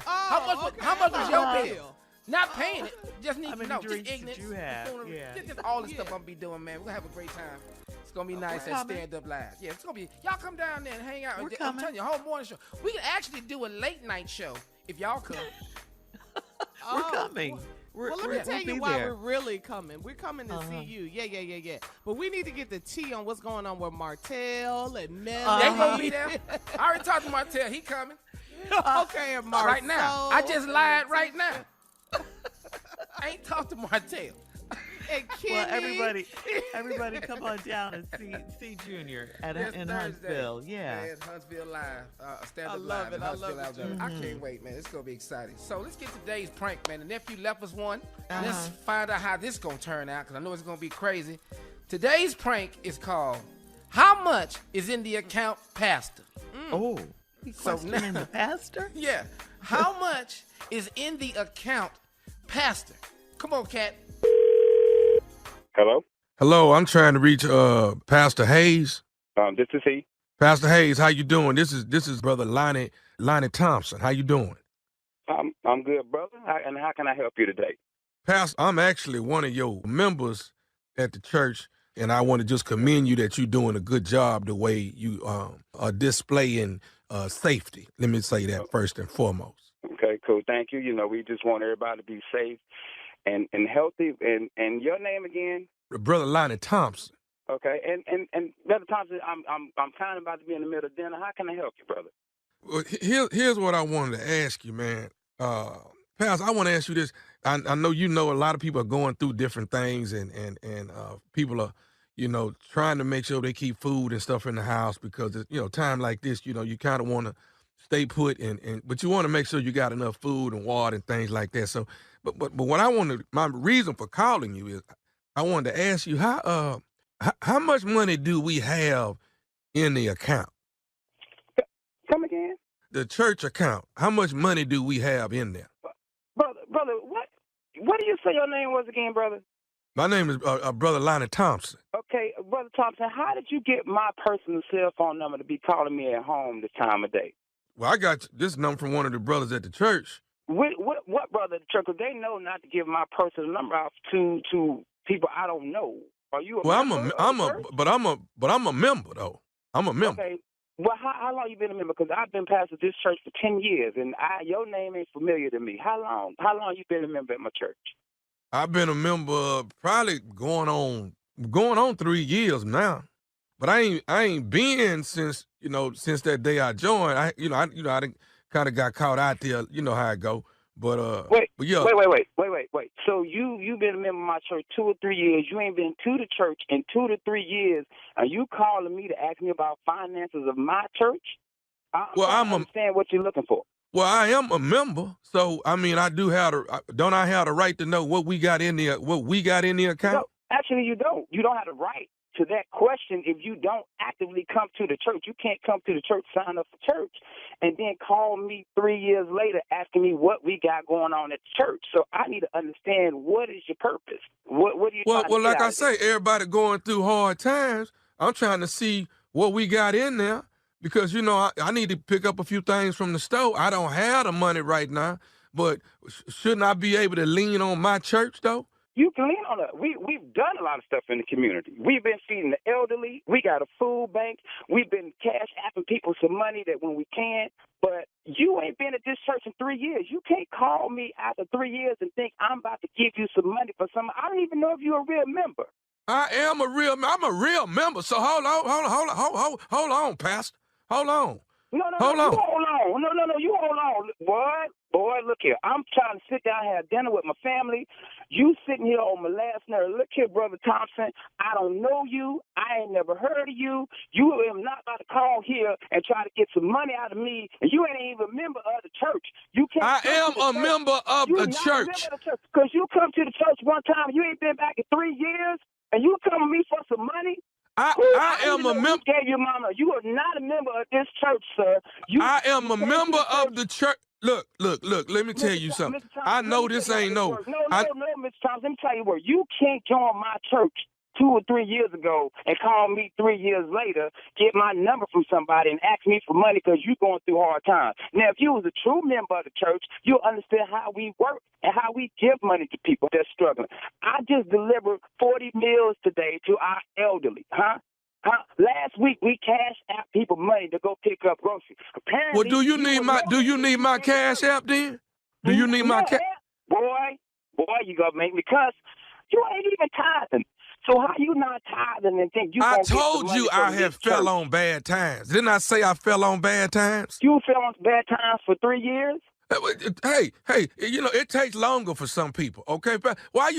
Oh, How much was your okay. bill? Not paying it. Just need How to many know. Just drinks ignorance. did you have? Yeah. Just all the stuff I'm gonna be doing, man. We're gonna have a great time. It's gonna be nice at Stand Up Live. Yeah, it's gonna be. Y'all come down there and hang out. We're I'm coming. telling you, a whole morning show. We can actually do a late night show if y'all come. We're coming. Well, let me tell you why we're really coming. We're coming to see you. Yeah. But we need to get the tea on what's going on with Martell and Melly. They gonna be there. I already talked to Martell. He coming. Okay, and Marcel. Right now. I just lied right now. I ain't talked to Martell. And Kenny. Well, everybody come on down and see Junior in Huntsville. Yeah. Huntsville Live. Stand Up I love Live it. in I Huntsville, love it. Alabama. I can't wait, man. It's gonna be exciting. So let's get today's prank, man. The nephew left us one. Let's find out how this gonna turn out, because I know it's gonna be crazy. Today's prank is called How Much Is in the Account, Pastor? Oh, he's questioning the pastor? Yeah. How much is in the account, Pastor? Come on, Cat. Hello? Hello, I'm trying to reach Pastor Hayes. This is he. Pastor Hayes, how you doing? This is Brother Lonnie Thompson. How you doing? I'm good, brother. And how can I help you today? Pastor, I'm actually one of your members at the church, and I want to just commend you that you're doing a good job the way you displaying safety. Let me say that first and foremost. Okay, cool. Thank you. You know, we just want everybody to be safe and healthy. And your name again? Brother Lonnie Thompson. Okay, and Brother Thompson, I'm kind of about to be in the middle of dinner. How can I help you, brother? Well, here's what I wanted to ask you, man. Pastor, I want to ask you this. I know you know a lot of people are going through different things, and people are, trying to make sure they keep food and stuff in the house because time like this, you kind of want to stay put, but you want to make sure you got enough food and water and things like that. So, but what my reason for calling you is, I wanted to ask you how much money do we have in the account? Come again? The church account. How much money do we have in there? Brother, what do you say your name was again, brother? My name is Brother Lonnie Thompson. Okay, Brother Thompson, how did you get my personal cell phone number to be calling me at home this time of day? Well, I got this number from one of the brothers at the church. What brother at the church? 'Cause they know not to give my personal number out to people I don't know. Are you a member? I'm a member though. I'm a member. Okay. Well, how long you been a member? Because I've been pastor this church for 10 years, and your name ain't familiar to me. How long you been a member at my church? I've been a member probably going on 3 years now, but I ain't been since that day I joined. I kind of got caught out there. You know how it go. But wait. Yeah. Wait. So you've been a member of my church 2 or 3 years. You ain't been to the church in 2 to 3 years. Are you calling me to ask me about finances of my church? I understand what you're looking for. Well, I am a member, so I mean, don't I have the right to know what we got in the account? No, actually, you don't. You don't have the right to that question if you don't actively come to the church. You can't come to the church, sign up for church, and then call me 3 years later asking me what we got going on at the church. So I need to understand, what is your purpose? What are you trying to get like I out say, everybody going through hard times. I'm trying to see what we got in there because, I need to pick up a few things from the store. I don't have the money right now, but shouldn't I be able to lean on my church, though? You can lean on it. We've done a lot of stuff in the community. We've been feeding the elderly. We got a food bank. We've been cash apping people some money that when we can. But you ain't been at this church in 3 years. You can't call me after 3 years and think I'm about to give you some money for something. I don't even know if you're a real member. I'm a real member. So hold on, Pastor. Hold on. No, you hold on. No, you hold on. Boy, look here. I'm trying to sit down and have dinner with my family. You sitting here on my last nerve. Look here, Brother Thompson. I don't know you. I ain't never heard of you. You are not about to call here and try to get some money out of me, and you ain't even a member of the church. You can't. I am a member of the church. Because you come to the church one time, you ain't been back in 3 years, and you come to me for some money. I am a member. Gave your mama. You are not a member of this church, sir. I am a member of the church. Look. Let me tell you something. I know this ain't no. No, Mr. Thompson. Let me tell you what. You can't join my church 2 or 3 years ago and call me 3 years later, get my number from somebody and ask me for money because you're going through hard times. Now, if you was a true member of the church, you'll understand how we work and how we give money to people that's struggling. I just delivered 40 meals today to our elderly, Last week we cashed out people money to go pick up groceries. Apparently, well, do you need my cash app then? Do you need my cash? Boy, you gonna make me cuss. You ain't even tithing. So how you not tithing and think you? I told you I have fell on bad times. Didn't I say I fell on bad times? You fell on bad times for 3 years. Hey, it takes longer for some people, okay? Why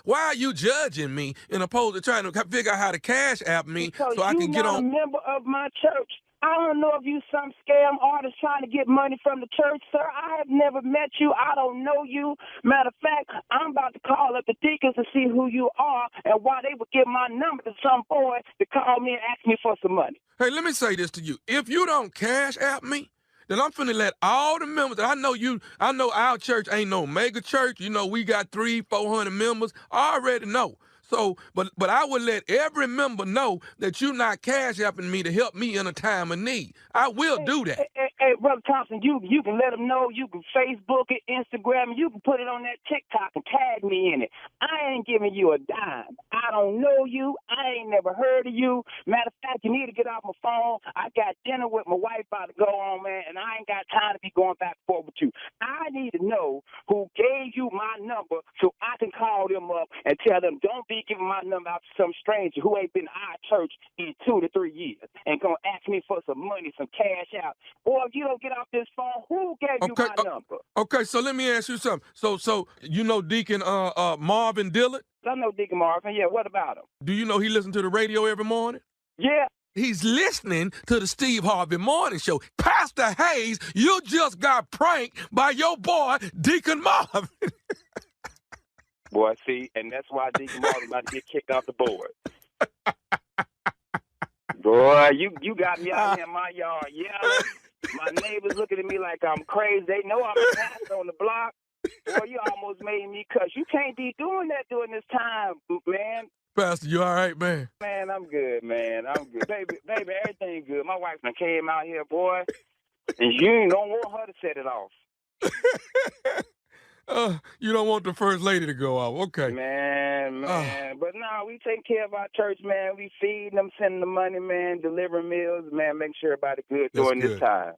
are you judging me in opposed to trying to figure out how to cash app me because so I can get on? You're not a member of my church. I don't know if you some scam artist trying to get money from the church, sir. I have never met you. I don't know you. Matter of fact, I'm about to call up the deacons to see who you are and why they would give my number to some boy to call me and ask me for some money. Hey, let me say this to you. If you don't cash app me, then I'm finna let all the members. I know our church ain't no mega church. We got 300-400 members. I already know. So, but I would let every member know that you're not cash apping me to help me in a time of need. I will do that. Hey, Brother Thompson, you can let them know. You can Facebook it, Instagram it. You can put it on that TikTok and tag me in it. I ain't giving you a dime. I don't know you. I ain't never heard of you. Matter of fact, you need to get off my phone. I got dinner with my wife about to go on, man, and I ain't got time to be going back and forth with you. I need to know who gave you my number so I can call them up and tell them don't be giving my number out to some stranger who ain't been to our church in 2 to 3 years and gonna ask me for some money, some cash out. Boy, if you don't get off this phone, who gave you my number? Okay, so let me ask you something. So you know Deacon Marvin Dillard? I know Deacon Marvin. Yeah, what about him? Do you know he listens to the radio every morning? Yeah. He's listening to the Steve Harvey Morning Show. Pastor Hayes, you just got pranked by your boy, Deacon Marvin. Boy, see, and that's why Deacon Marvin about to get kicked off the board. Boy, you got me out here in my yard yelling. My neighbors looking at me like I'm crazy. They know I'm a pastor on the block. Boy, you almost made me cuss. You can't be doing that during this time, man. Pastor, you all right, man? Man, I'm good, man. I'm good. Baby, everything good. My wife done came out here, boy, and you don't want her to set it off. You don't want the first lady to go off. Okay. Man. But no, we take care of our church, man. We feed them, sending the money, man, delivering meals, man, make sure everybody good during this time.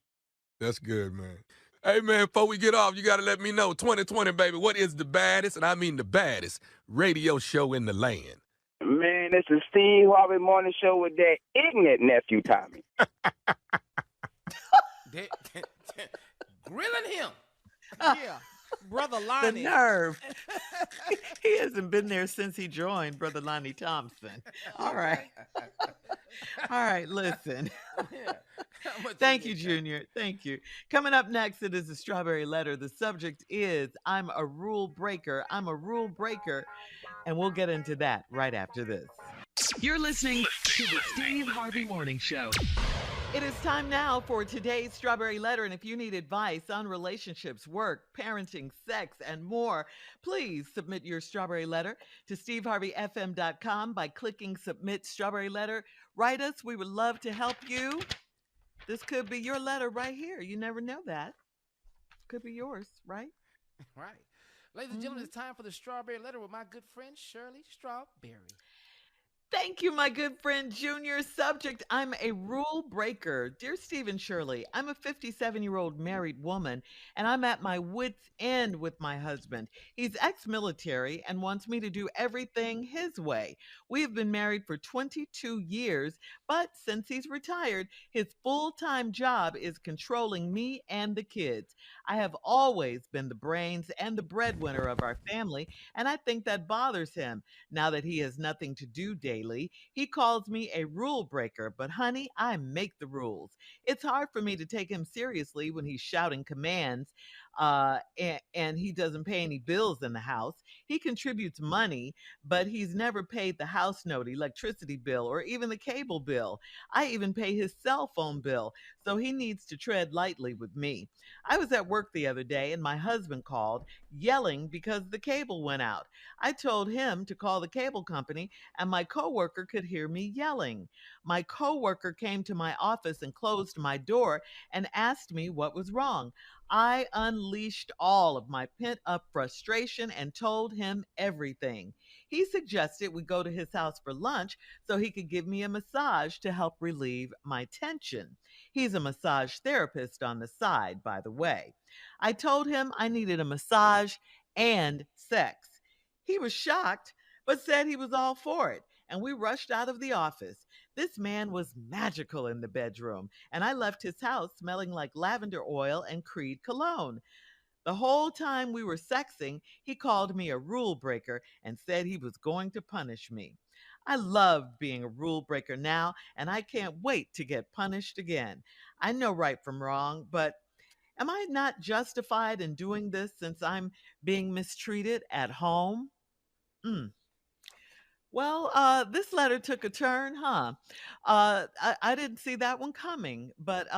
That's good, man. Hey, man, before we get off, you got to let me know, 2020, baby, what is the baddest, and I mean the baddest, radio show in the land? Man, this is Steve Harvey Morning Show with that ignorant nephew, Tommy. Grilling him. Yeah. Brother Lonnie. The nerve. He hasn't been there since he joined Brother Lonnie Thompson. All right. All right, listen. Thank you, Junior. Thank you. Coming up next, it is a Strawberry Letter. The subject is, I'm a rule breaker. I'm a rule breaker. And we'll get into that right after this. You're listening to the Steve Harvey Morning Show. It is time now for today's Strawberry Letter. And if you need advice on relationships, work, parenting, sex, and more, please submit your Strawberry Letter to steveharveyfm.com by clicking Submit Strawberry Letter. Write us. We would love to help you. This could be your letter right here. You never know that. Could be yours, right? Right. Ladies and gentlemen, it's time for the Strawberry Letter with my good friend, Shirley Strawberry. Thank you, my good friend Junior. Subject, I'm a rule breaker. Dear Steve and Shirley, I'm a 57-year-old married woman, and I'm at my wit's end with my husband. He's ex-military and wants me to do everything his way. We have been married for 22 years, but since he's retired, his full-time job is controlling me and the kids. I have always been the brains and the breadwinner of our family, and I think that bothers him. Now that he has nothing to do daily, he calls me a rule breaker, but honey, I make the rules. It's hard for me to take him seriously when he's shouting commands and he doesn't pay any bills in the house. He contributes money, but he's never paid the house note, electricity bill, or even the cable bill. I even pay his cell phone bill, so he needs to tread lightly with me. I was at work the other day and my husband called, yelling because the cable went out. I told him to call the cable company, and my coworker could hear me yelling. My coworker came to my office and closed my door and asked me what was wrong. I unleashed all of my pent-up frustration and told him everything. He suggested we go to his house for lunch so he could give me a massage to help relieve my tension. He's a massage therapist on the side, by the way. I told him I needed a massage and sex. He was shocked, but said he was all for it, and we rushed out of the office. This man was magical in the bedroom, and I left his house smelling like lavender oil and Creed cologne. The whole time we were sexing, he called me a rule breaker and said he was going to punish me. I love being a rule breaker now, and I can't wait to get punished again. I know right from wrong, but am I not justified in doing this since I'm being mistreated at home? Well, this letter took a turn, huh? I didn't see that one coming, but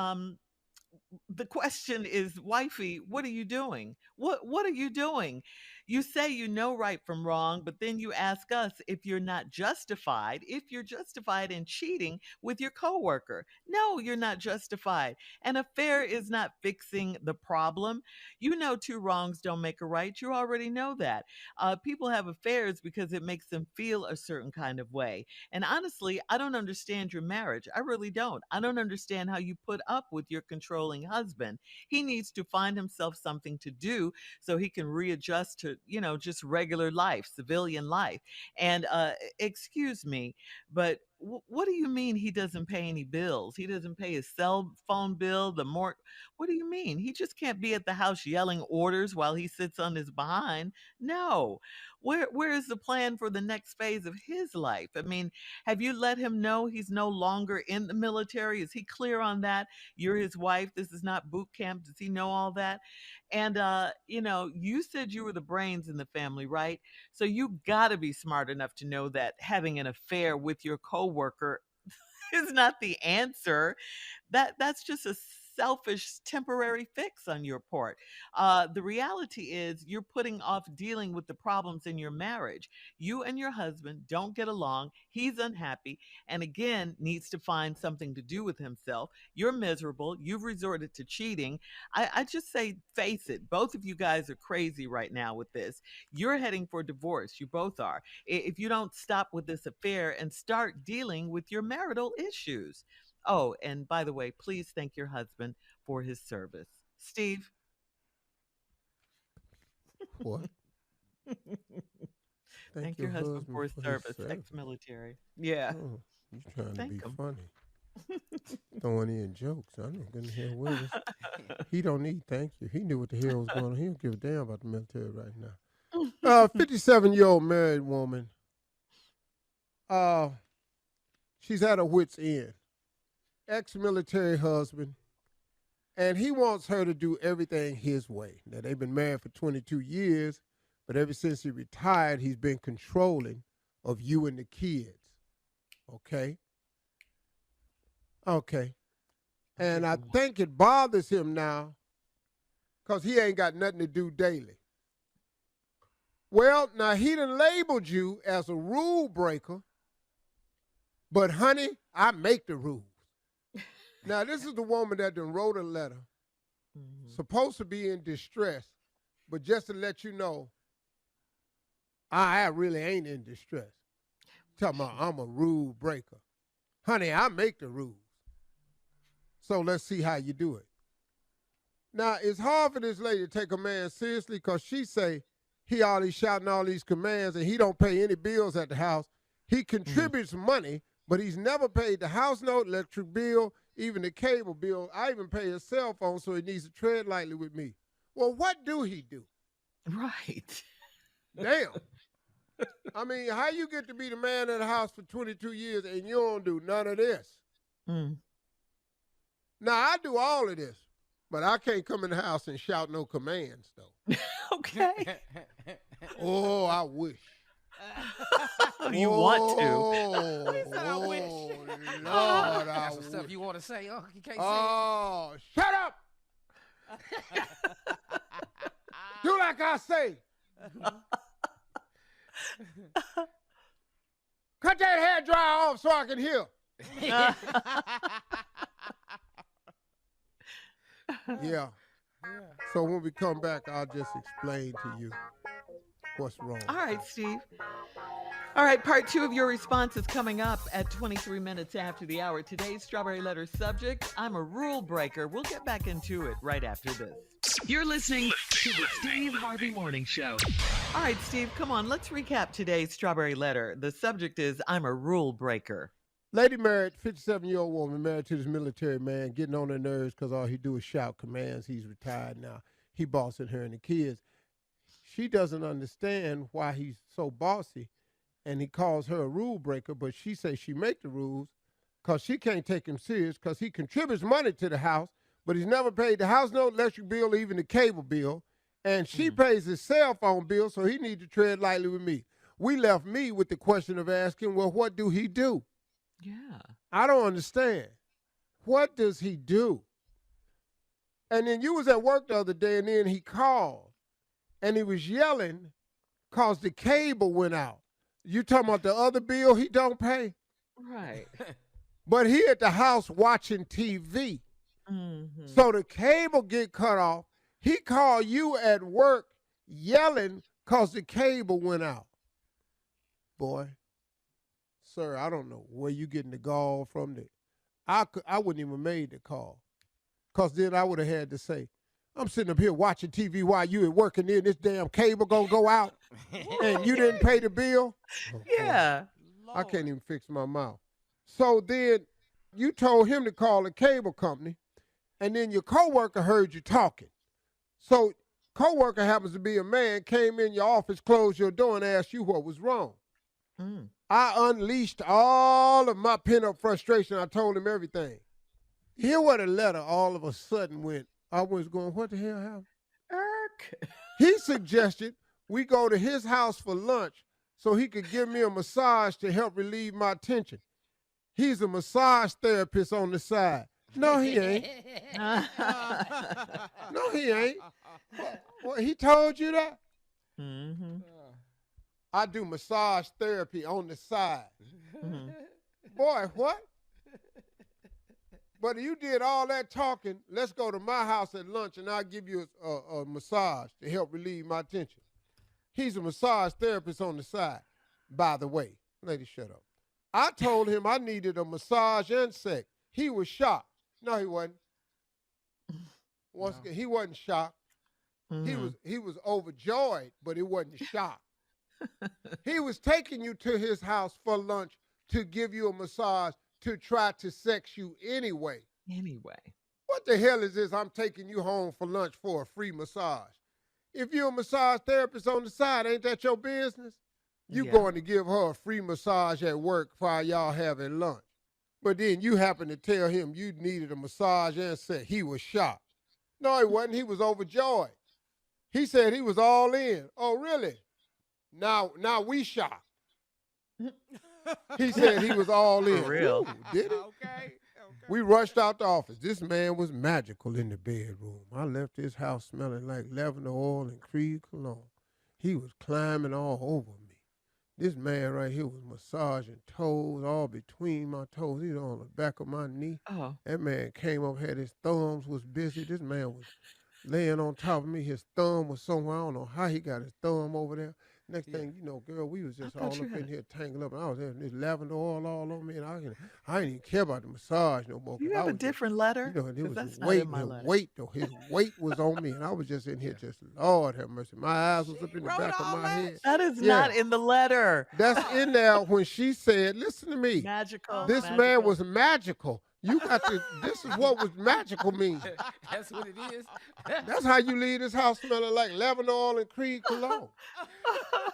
the question is, wifey, what are you doing? What are you doing? You say you know right from wrong, but then you ask us if you're justified in cheating with your coworker. No, you're not justified. An affair is not fixing the problem. You know, two wrongs don't make a right. You already know that. People have affairs because it makes them feel a certain kind of way. And honestly, I don't understand your marriage. I really don't. I don't understand how you put up with your controlling husband. He needs to find himself something to do so he can readjust to, just regular life, civilian life. And excuse me, but what do you mean he doesn't pay any bills? He doesn't pay his cell phone bill, what do you mean? He just can't be at the house yelling orders while he sits on his behind. No. Where is the plan for the next phase of his life? I mean, have you let him know he's no longer in the military? Is he clear on that? You're his wife. This is not boot camp. Does he know all that? And you said you were the brains in the family, right? So you got to be smart enough to know that having an affair with your coworker is not the answer. That's just a selfish temporary fix on your part. The reality is you're putting off dealing with the problems in your marriage. You and your husband don't get along. He's unhappy and again needs to find something to do with himself. You're miserable. You've resorted to cheating. I just say, face it, both of you guys are crazy right now with this. You're heading for divorce. You both are. If you don't stop with this affair and start dealing with your marital issues. Oh, and by the way, please thank your husband for his service. Steve? What? Thank your husband for his service, ex-military. Yeah. Oh, you trying Thank to be him. funny. Throwing in jokes. I'm not going to hear words. He don't need thank you. He knew what the hell was going on. He don't give a damn about the military right now. 57-year-old married woman. She's at her wit's end. Ex-military husband, and he wants her to do everything his way. Now, they've been married for 22 years, but ever since he retired, he's been controlling of you and the kids. Okay? Okay. And I think it bothers him now because he ain't got nothing to do daily. Well, now he done labeled you as a rule breaker, but honey, I make the rules. Now, this is the woman that done wrote a letter, supposed to be in distress, but just to let you know, I really ain't in distress. Talking about I'm a rule breaker. Honey, I make the rules. So let's see how you do it. Now, it's hard for this lady to take a man seriously because she say he always shouting all these commands and he don't pay any bills at the house. He contributes money, but he's never paid the house note, electric bill, even the cable bill. I even pay his cell phone, so he needs to tread lightly with me. Well, what do he do? Right. Damn. I mean, how you get to be the man of the house for 22 years and you don't do none of this? Mm. Now, I do all of this, but I can't come in the house and shout no commands, though. Okay. Oh, I wish. You want to. He said, I wish. Lord, That's some stuff you want to say. Oh, you can't say Oh, shut up! Do like I say. Cut that hair dryer off so I can hear. Yeah. So when we come back, I'll just explain to you what's wrong. All right, Steve. All right, part 2 of your response is coming up at 23 minutes after the hour. Today's Strawberry Letter subject, I'm a rule breaker. We'll get back into it right after this. You're listening to the Steve Harvey Morning Show. All right, Steve, come on. Let's recap today's Strawberry Letter. The subject is, I'm a rule breaker. Lady married, 57-year-old woman married to this military man, getting on her nerves because all he do is shout commands. He's retired now. He bossing her and the kids. She doesn't understand why he's so bossy, and he calls her a rule breaker, but she says she make the rules because she can't take him serious because he contributes money to the house, but he's never paid the house note, electric bill, or even the cable bill, and she pays his cell phone bill, so he need to tread lightly with me. We left me with the question of asking, well, what do he do? Yeah. I don't understand. What does he do? And then you was at work the other day, and then he called, and he was yelling because the cable went out. You talking about the other bill he don't pay? Right. But he at the house watching TV. Mm-hmm. So the cable get cut off. He called you at work yelling because the cable went out. Boy, sir, I don't know where you getting the gall from. I wouldn't even made the call. Because then I would have had to say, I'm sitting up here watching TV while you at work, and then this damn cable gonna go out and you didn't pay the bill? Oh, Yeah. I can't even fix my mouth. So then you told him to call the cable company, and then your coworker heard you talking. So coworker happens to be a man, came in your office, closed your door, and asked you what was wrong. Mm. I unleashed all of my pent-up frustration. I told him everything. Here what a letter all of a sudden went. I was going, what the hell happened? Irk. He suggested we go to his house for lunch so he could give me a massage to help relieve my tension. He's a massage therapist on the side. No, he ain't. No, he ain't. Well, he told you that? Mm-hmm. I do massage therapy on the side. Mm-hmm. Boy, what? But you did all that talking. Let's go to my house at lunch and I'll give you a massage to help relieve my tension. He's a massage therapist on the side. By the way, lady, shut up. I told him I needed a massage and sex. He was shocked. No, he wasn't. Once again, he wasn't shocked. Mm-hmm. He was overjoyed, but it wasn't shocked. He was taking you to his house for lunch to give you a massage to try to sex you anyway. Anyway. What the hell is this? I'm taking you home for lunch for a free massage. If you're a massage therapist on the side, ain't that your business? You going to give her a free massage at work while y'all having lunch. But then you happen to tell him you needed a massage and sex. He was shocked. No, he wasn't. He was overjoyed. He said he was all in. Oh, really? Now we shocked. He said he was all in. For real. Ooh, did it? Okay. We rushed out the office. This man was magical in the bedroom. I left his house smelling like lavender oil and Creed cologne. He was climbing all over me. This man right here was massaging toes, all between my toes. He was on the back of my knee. Oh. That man came up, had his thumbs was busy. This man was laying on top of me. His thumb was somewhere. I don't know how he got his thumb over there. Next thing you know, girl, we was just all up in here tangled up. And I was having this lavender oil all on me, and I didn't even care about the massage no more. You have a different letter? You know, and it was that's the not weight, in my letter. his weight was on me, and I was just in here just, Lord have mercy. My eyes was up in the back of my head. That is not in the letter. That's in there when she said, listen to me. Magical. This magical. man was magical. You got to, this is what was magical mean. That's what it is. That's how you leave this house smelling like lavender oil and Creed cologne.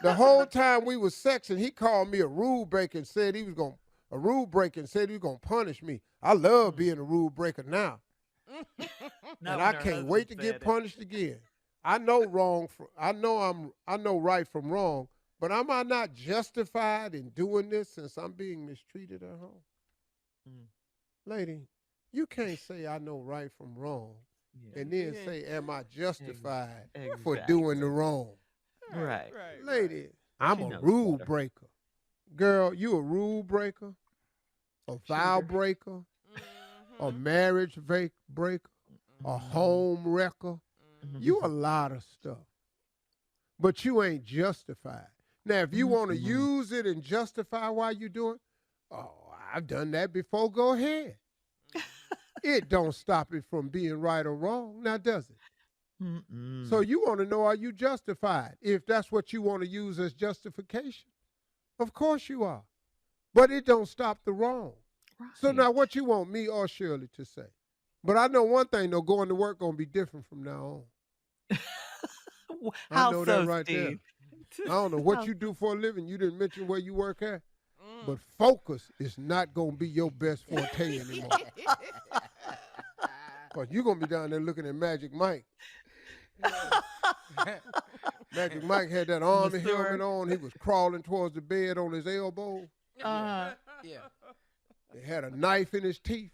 The whole time we was sexing, he called me a rule breaker and said he was going to punish me. I love being a rule breaker now. And I can't wait to get punished again. I know I know right from wrong, but am I not justified in doing this since I'm being mistreated at home? Mm. Lady, you can't say I know right from wrong and then say, am I justified for doing the wrong? Right. Lady, I'm a rule breaker. Girl, you a rule breaker, a vow breaker, a marriage breaker, a home wrecker. You a lot of stuff. But you ain't justified. Now, if you want to use it and justify why you do it, I've done that before, go ahead. It don't stop it from being right or wrong, now does it? Mm-mm. So you want to know, are you justified? If that's what you want to use as justification, of course you are. But it don't stop the wrong. Right. So now what you want me or Shirley to say? But I know one thing, though, going to work going to be different from now on. How I know so, that right Steve? there. I don't know what you do for a living. You didn't mention where you work at. But focus is not going to be your best forte anymore. Because you're going to be down there looking at Magic Mike. Magic Mike had that army helmet on. He was crawling towards the bed on his elbow. Yeah. He had a knife in his teeth.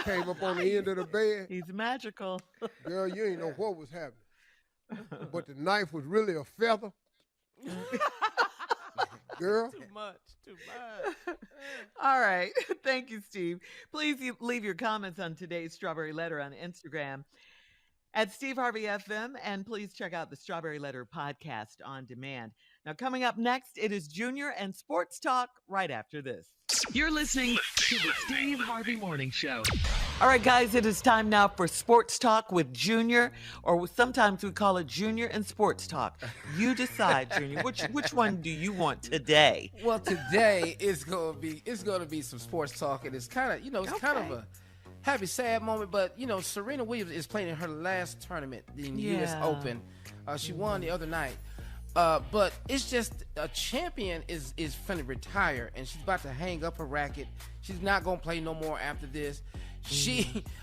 Came up on the end of the bed. He's magical. Girl, you ain't know what was happening. But the knife was really a feather. Girl. Too much. All right. Thank you, Steve. Please leave your comments on today's Strawberry Letter on Instagram at Steve Harvey FM, and please check out the Strawberry Letter podcast on demand. Now, coming up next, it is Junior and Sports Talk right after this. You're listening to the Steve Harvey Morning Show. All right, guys, it is time now for Sports Talk with Junior, or sometimes we call it Junior and Sports Talk. You decide, Junior. Which one do you want today? Well, today it's gonna be some sports talk, and it's kind of kind of a happy, sad moment. But Serena Williams is playing in her last tournament, the U.S. Open. She won the other night. But it's just a champion is finna retire, and she's about to hang up her racket. She's not gonna play no more after this.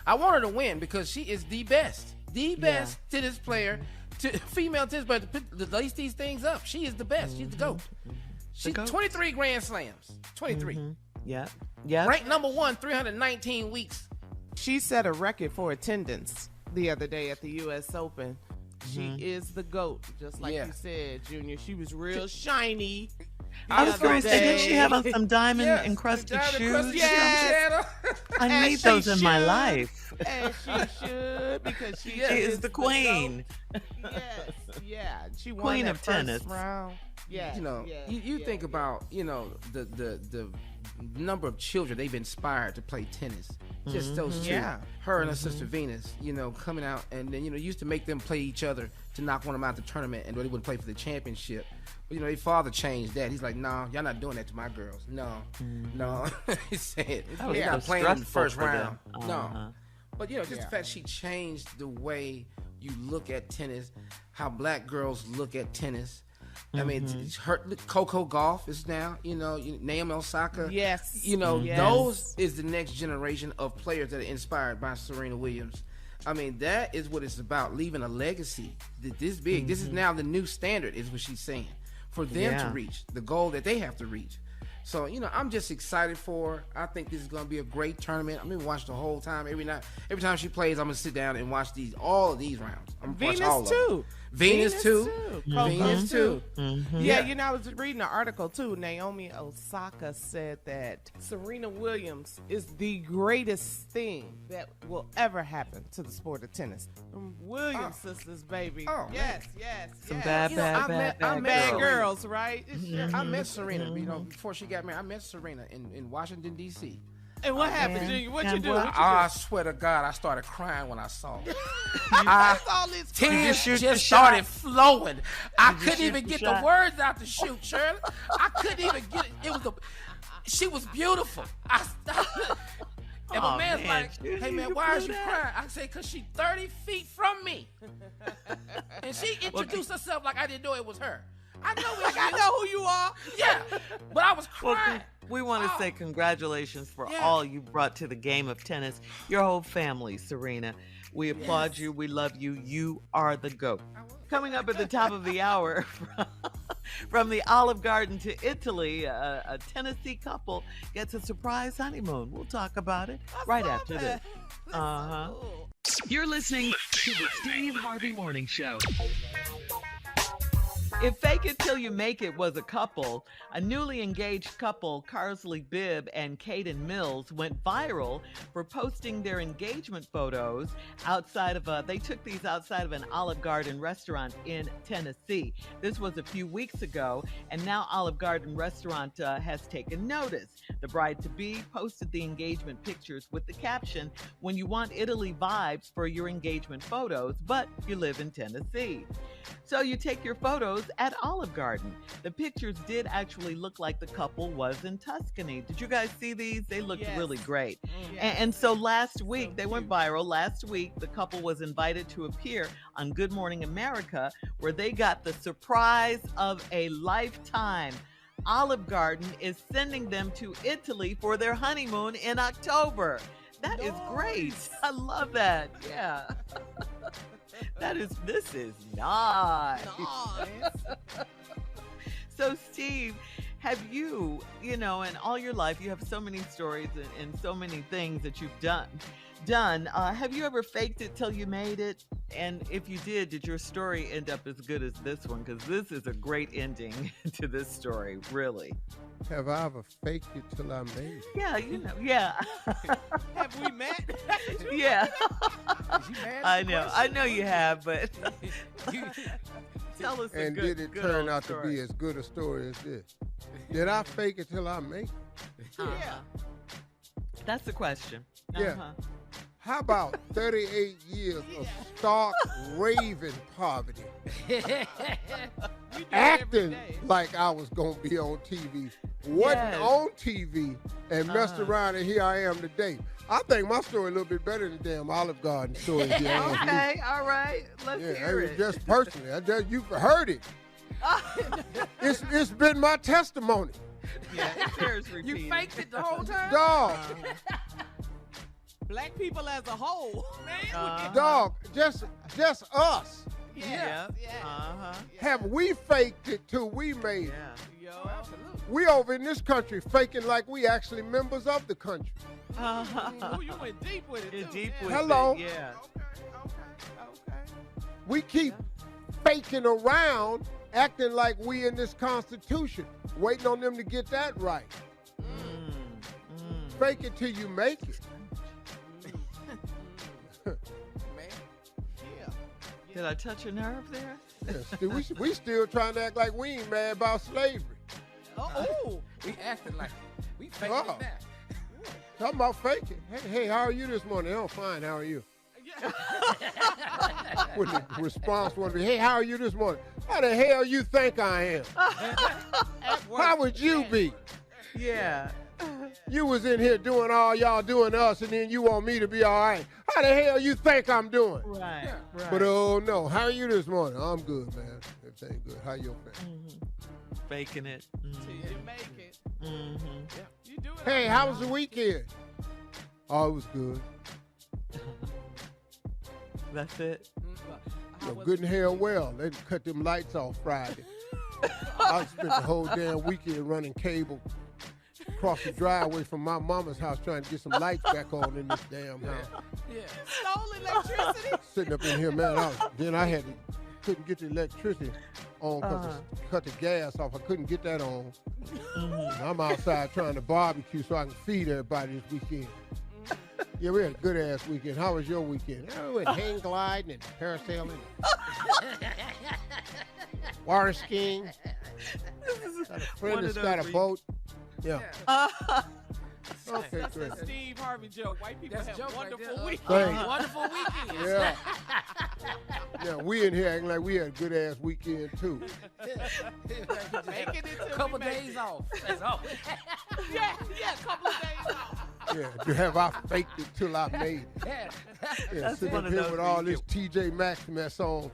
I want her to win because she is the best tennis player, female tennis player to lace these things up. She is the best. She's the GOAT. She's 23 Grand Slams. 23. Yeah. Ranked number 1, 319 weeks. She set a record for attendance the other day at the U.S. Open. She is the GOAT, just like you said, Junior. She was real shiny. I was going to say, didn't she have on some diamond encrusted shoes? Yes. I need those in my life. And she should, because she is the queen. Yes. She won queen that of first tennis. round. You think about the number of children they've inspired to play tennis. Just those two. Yeah. Her and her sister Venus, coming out, and then used to make them play each other to knock one of them out the tournament, and they wouldn't play for the championship. But their father changed that. He's like, "No, y'all not doing that to my girls. No." He said, "They're not playing in the first round." No. But just the fact she changed the way you look at tennis, how black girls look at tennis. I mean, her Coco Gauff is now, Naomi Osaka. Yes. Those is the next generation of players that are inspired by Serena Williams. I mean, that is what it's about, leaving a legacy this big. This is now the new standard, is what she's saying, for them to reach the goal that they have to reach. So, I'm just excited for her. I think this is going to be a great tournament. I'm going to watch the whole time. Every time she plays, I'm going to sit down and watch all of these rounds. I'm going to watch all of them. Venus too. Venus too. Yeah, I was reading an article too. Naomi Osaka said that Serena Williams is the greatest thing that will ever happen to the sport of tennis. Williams sisters, baby. Oh, yes. Some bad girls, right? I met Serena, before she got married. I met Serena in Washington, D.C. And what happened, Junior? What you do? I swear to God, I started crying when I saw it. Tears just started flowing. I couldn't even get the words out to shoot, Shirley. I couldn't even get it. She was beautiful. And my man's like, "Hey man, why are you crying?" I say, "Cause she's 30 feet from me." And she introduced herself like I didn't know it was her. I know who you are. Yeah, but I was crying. We want to say congratulations for all you brought to the game of tennis. Your whole family, Serena. We applaud you. We love you. You are the GOAT. Coming up at the top of the hour, from the Olive Garden to Italy, a Tennessee couple gets a surprise honeymoon. We'll talk about it after this. Cool. You're listening to the Steve Harvey Morning Show. If Fake It Till You Make It was a couple, a newly engaged couple, Carsley Bibb and Caden Mills, went viral for posting their engagement photos they took these outside of an Olive Garden restaurant in Tennessee. This was a few weeks ago, and now Olive Garden restaurant has taken notice. The bride-to-be posted the engagement pictures with the caption, "When you want Italy vibes for your engagement photos, but you live in Tennessee." So you take your photos at Olive Garden. The pictures did actually look like the couple was in Tuscany. Did you guys see these? They looked really great. And so last week, they went viral. Last week, the couple was invited to appear on Good Morning America, where they got the surprise of a lifetime. Olive Garden is sending them to Italy for their honeymoon in October. That is great. I love that. Yeah. This is nice. So, Steve, Have you, in all your life, you have so many stories and so many things that you've done. Have you ever faked it till you made it? And if you did your story end up as good as this one? Because this is a great ending to this story, really. Have I ever faked it till I made it? Yeah, yeah. Have we met? Yeah. Is you mad at I the know. question? I know you have, but tell us a And good, did it good turn old out story. to be as good a story as this? Did I fake it till I make it? Yeah. That's the question. Yeah. How about 38 years of stark, raving poverty? You do it every Acting day. like I was going to be on TV. Wasn't Yes. on TV and messed around, and here I am today. I think my story a little bit better than damn Olive Garden story. if you ask me. Okay, all right. Let's Yeah, hear it. just personally. You've heard it. It's been my testimony. Yeah, it bears repeating. You faked it the whole time? Dog, Black people as a whole. Man. dog, just us. Yeah. Yeah. Uh-huh. Have we faked it till we made it? Yeah. Yo. Absolutely. We over in this country faking like we actually members of the country. Ooh, you went deep with it, You're too. deep yeah. with Hello. it. Yeah. Okay. We keep faking around, acting like we in this Constitution, waiting on them to get that right. Fake it till you make it. Man. Yeah. Did I touch a nerve there? Yeah, we still trying to act like we ain't mad about slavery. Oh. We acting like we faking Oh. it now. Talking about faking. Hey, how are you this morning? Oh, fine. How are you? Yeah. When the response would be, hey, how are you this morning? How the hell you think I am? At work. How would you be? Yeah. You was in here doing all y'all doing to us, and then you want me to be all right. How the hell you think I'm doing? Right. Right. But oh no, how are you this morning? I'm good, man. Everything good. How your family? Faking it. Till you make it. Mm-hmm. You do it. Hey, how was the weekend? Oh, it was good. That's it. You know, good and hell well. They cut them lights off Friday. I spent the whole damn weekend running cable across the driveway from my mama's house trying to get some lights back on in this damn house. Yeah. Stole electricity. Sitting up in here, man. Then I couldn't get the electricity on because cut the gas off. I couldn't get that on. And I'm outside trying to barbecue so I can feed everybody this weekend. Yeah, we had a good ass weekend. How was your weekend? We went hang gliding and parasailing, water skiing. Got a friend One of that's got a those boat. Yeah. Okay, That's great. a Steve Harvey joke. White people That's a have joke right wonderful there. weekends. Thanks. Wonderful weekend. Yeah. Yeah, we in here acting like we had a good ass weekend too. Make it until A couple we make days it. off. That's all. Yeah, a couple of days off. Yeah, have I faked it till I made it? Yeah. Yeah, That's sitting one up of here those with all things this TJ Maxx mess on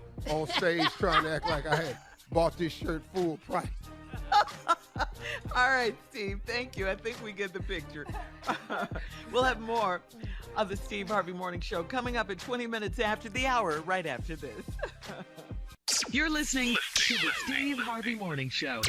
stage trying to act like I had bought this shirt full price. All right, Steve. Thank you. I think we get the picture. We'll have more of the Steve Harvey Morning Show coming up at 20 minutes after the hour, right after this. You're listening to the Steve Harvey Morning Show.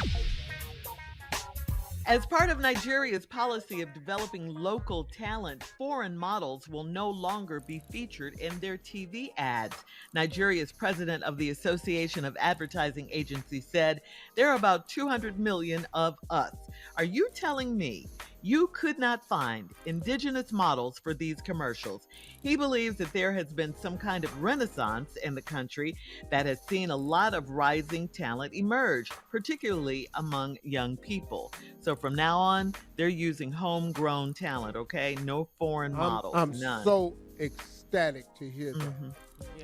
As part of Nigeria's policy of developing local talent, foreign models will no longer be featured in their TV ads. Nigeria's president of the Association of Advertising Agencies said, there are about 200 million of us. Are you telling me you could not find indigenous models for these commercials? He believes that there has been some kind of renaissance in the country that has seen a lot of rising talent emerge, particularly among young people. So from now on, they're using homegrown talent, okay? No foreign models, I'm none. so ecstatic to hear that. Mhm.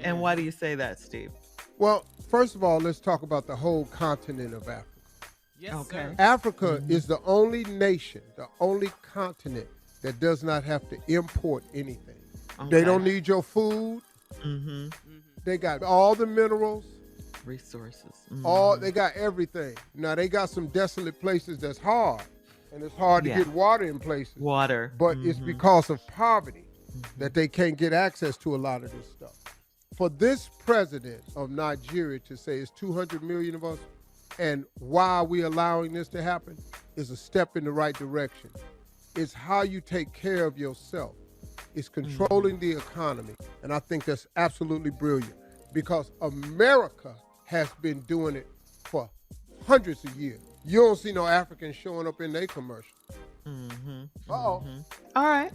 And why do you say that, Steve? Well, first of all, let's talk about the whole continent of Africa. Yes, Okay. sir. Africa is the only nation, the only continent that does not have to import anything. They Okay. don't need your food. Mm-hmm. They got all the minerals. Resources. They got everything. Now they got some desolate places that's hard, and it's hard Yeah. to get water in places. Water. But it's because of poverty that they can't get access to a lot of this stuff. For this president of Nigeria to say it's 200 million of us, and why are we allowing this to happen? is a step in the right direction. It's how you take care of yourself. It's controlling the economy. And I think that's absolutely brilliant because America has been doing it for hundreds of years. You don't see no Africans showing up in their commercial. All right.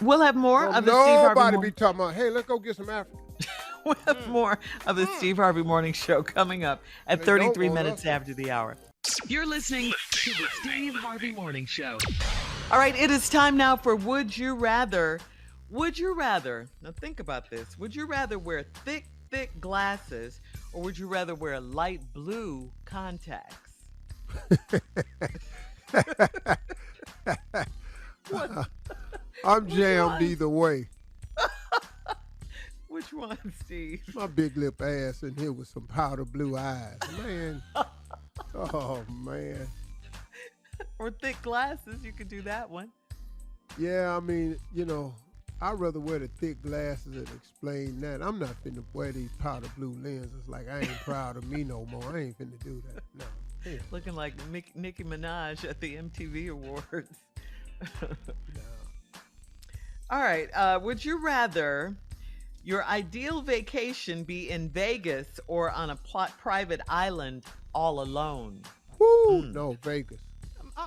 We'll have more of the Steve Harvey Nobody be talking about, hey, let's go get some Africans. We'll have more of the Steve Harvey Morning Show coming up at 33 minutes after the hour. You're listening to the Steve Harvey Morning Show. All right, it is time now for Would You Rather. Would you rather, now think about this, would you rather wear thick glasses or would you rather wear light blue contacts? I'm jammed either way. Which one, Steve? My big lip ass in here with some powder blue eyes. Man. Oh, man. Or thick glasses, you could do that one. Yeah, I mean, I'd rather wear the thick glasses and explain that. I'm not finna wear these powder blue lenses like I ain't proud of me no more. I ain't finna do that. No. Yeah. Looking like Nicki Minaj at the MTV Awards. No. All right, would you rather your ideal vacation be in Vegas or on a private island all alone? Woo! No, Vegas.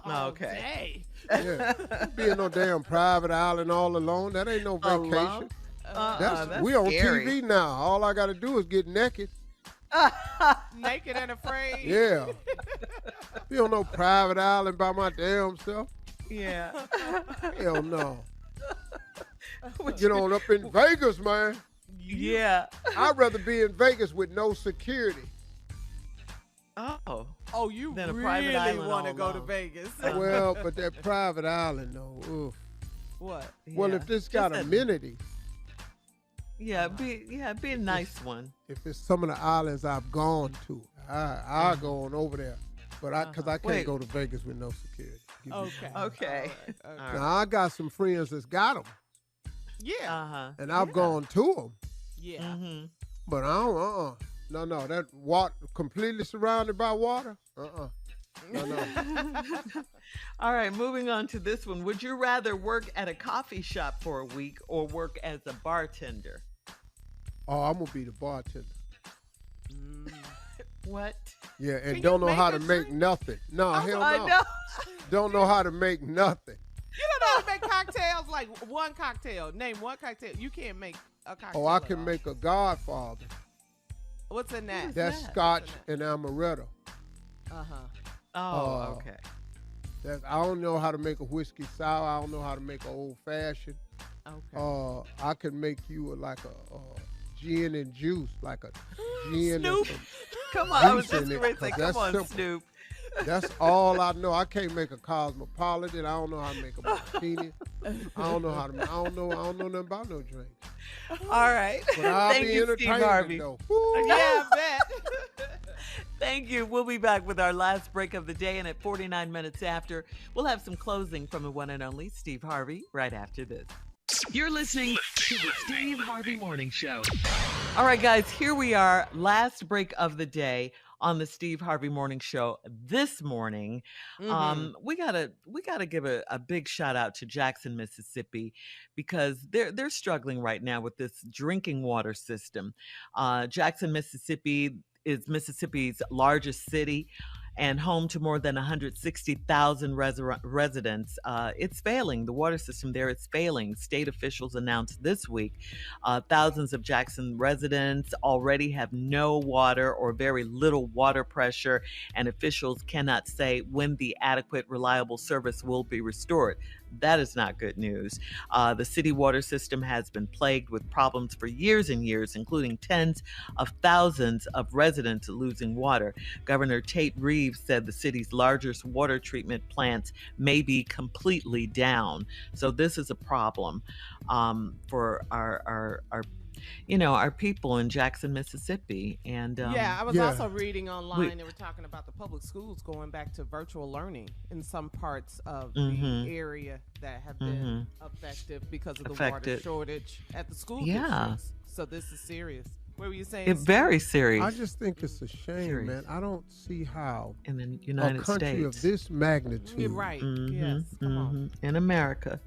Okay. Yeah. Be in no damn private island all alone. That ain't no vacation. That's we on scary. TV now. All I gotta do is get naked. Naked and afraid. Yeah. Be on no private island by my damn self. Yeah. Hell no. Get on up in Vegas, man. Yeah. I'd rather be in Vegas with no security. Oh, you Then a really private island want to all go to alone. Vegas. Well, but that private island, though. Oof. What? Well, Yeah. if this got Just amenities, be a nice one. if it's some of the islands I've gone to, I'll go on over there. But because I can't Wait. go to Vegas with no security. Give me Okay. that. Okay. All right. All Now, I got some friends that's got them, Yeah. Uh-huh. and I've gone to them. Yeah. Mm-hmm. But I don't, No, that water, completely surrounded by water? No. All right, moving on to this one. Would you rather work at a coffee shop for a week or work as a bartender? Oh, I'm going to be the bartender. What? Yeah, and Can don't you know how make to a make drink? nothing. No, hell no. I know. Don't know how to make nothing. You don't know how to make cocktails, like one cocktail. Name one cocktail. You can't make a cocktail. Oh, I at can all. make a Godfather. What's in that? That's that? Scotch and amaretto. Uh-huh. Oh, okay. I don't know how to make a whiskey sour. I don't know how to make an old fashioned. Okay. I can make you like a gin and juice, like a gin Snoop. and some. Come on, I was juice in just it, going to say, 'cause come that's on, simple. Snoop. That's all I know. I can't make a cosmopolitan. I don't know how to make a martini. I don't know nothing about no drink. All right. But I'll Thank be you, Steve entertaining Harvey. though. Woo. Yeah, I bet. Thank you. We'll be back with our last break of the day, and at 49 minutes after, we'll have some closing from the one and only Steve Harvey right after this. You're listening to the Steve Harvey Morning Show. All right, guys, here we are, last break of the day on the Steve Harvey Morning Show this morning. We gotta give a big shout out to Jackson, Mississippi, because they're struggling right now with this drinking water system. Jackson, Mississippi is Mississippi's largest city and home to more than 160,000 residents. It's failing. The water system there is failing. State officials announced this week thousands of Jackson residents already have no water or very little water pressure, and officials cannot say when the adequate, reliable service will be restored. That is not good news. The city water system has been plagued with problems for years and years, including tens of thousands of residents losing water. Governor Tate Reeves said the city's largest water treatment plants may be completely down. So this is a problem for our people in Jackson, Mississippi. And I was also reading online. They were talking about the public schools going back to virtual learning in some parts of the area that have been affected because of the water shortage at the school districts. So this is serious. What were you saying? It's very serious. I just think it's a shame, man. I don't see how in the United a country States of this magnitude, You're right. Yes. Come on. in America.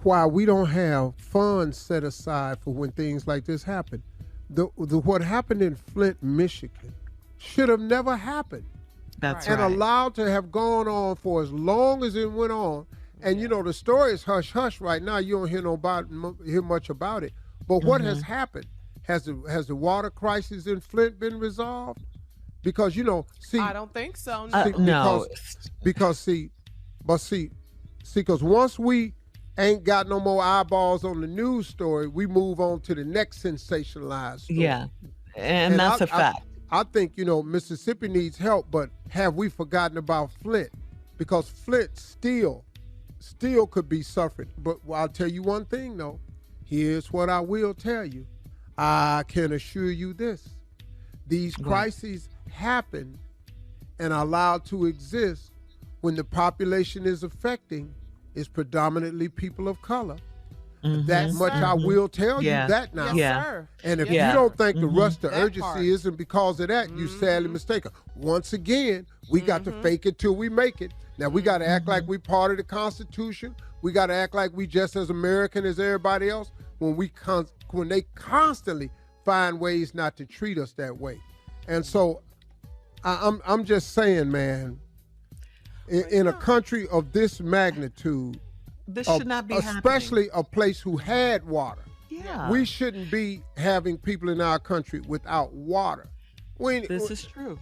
why we don't have funds set aside for when things like this happen. What happened in Flint, Michigan, should have never happened. That's and right. allowed to have gone on for as long as it went on. And you know, the story is hush hush right now. You don't hear much about it. But what has happened? Has the water crisis in Flint been resolved? Because see, I don't think so. No. Because once we ain't got no more eyeballs on the news story, we move on to the next sensationalized story. Yeah, and that's a fact. I think, Mississippi needs help, but have we forgotten about Flint? Because Flint still could be suffering. But I'll tell you one thing, though. Here's what I will tell you. I can assure you this. These crises happen and are allowed to exist when the population is affecting is predominantly people of color. That much I will tell you that now. Yes, sir. And if Yes, you don't think the rush to That urgency part. isn't because of that, you sadly mistaken. Once again, we got to fake it till we make it. Now we got to act like we part of the Constitution. We got to act like we just as American as everybody else when they constantly find ways not to treat us that way. And so I'm just saying, man, in a country of this magnitude, This should not be especially a place who had water. Yeah. We shouldn't be having people in our country without water. This is true.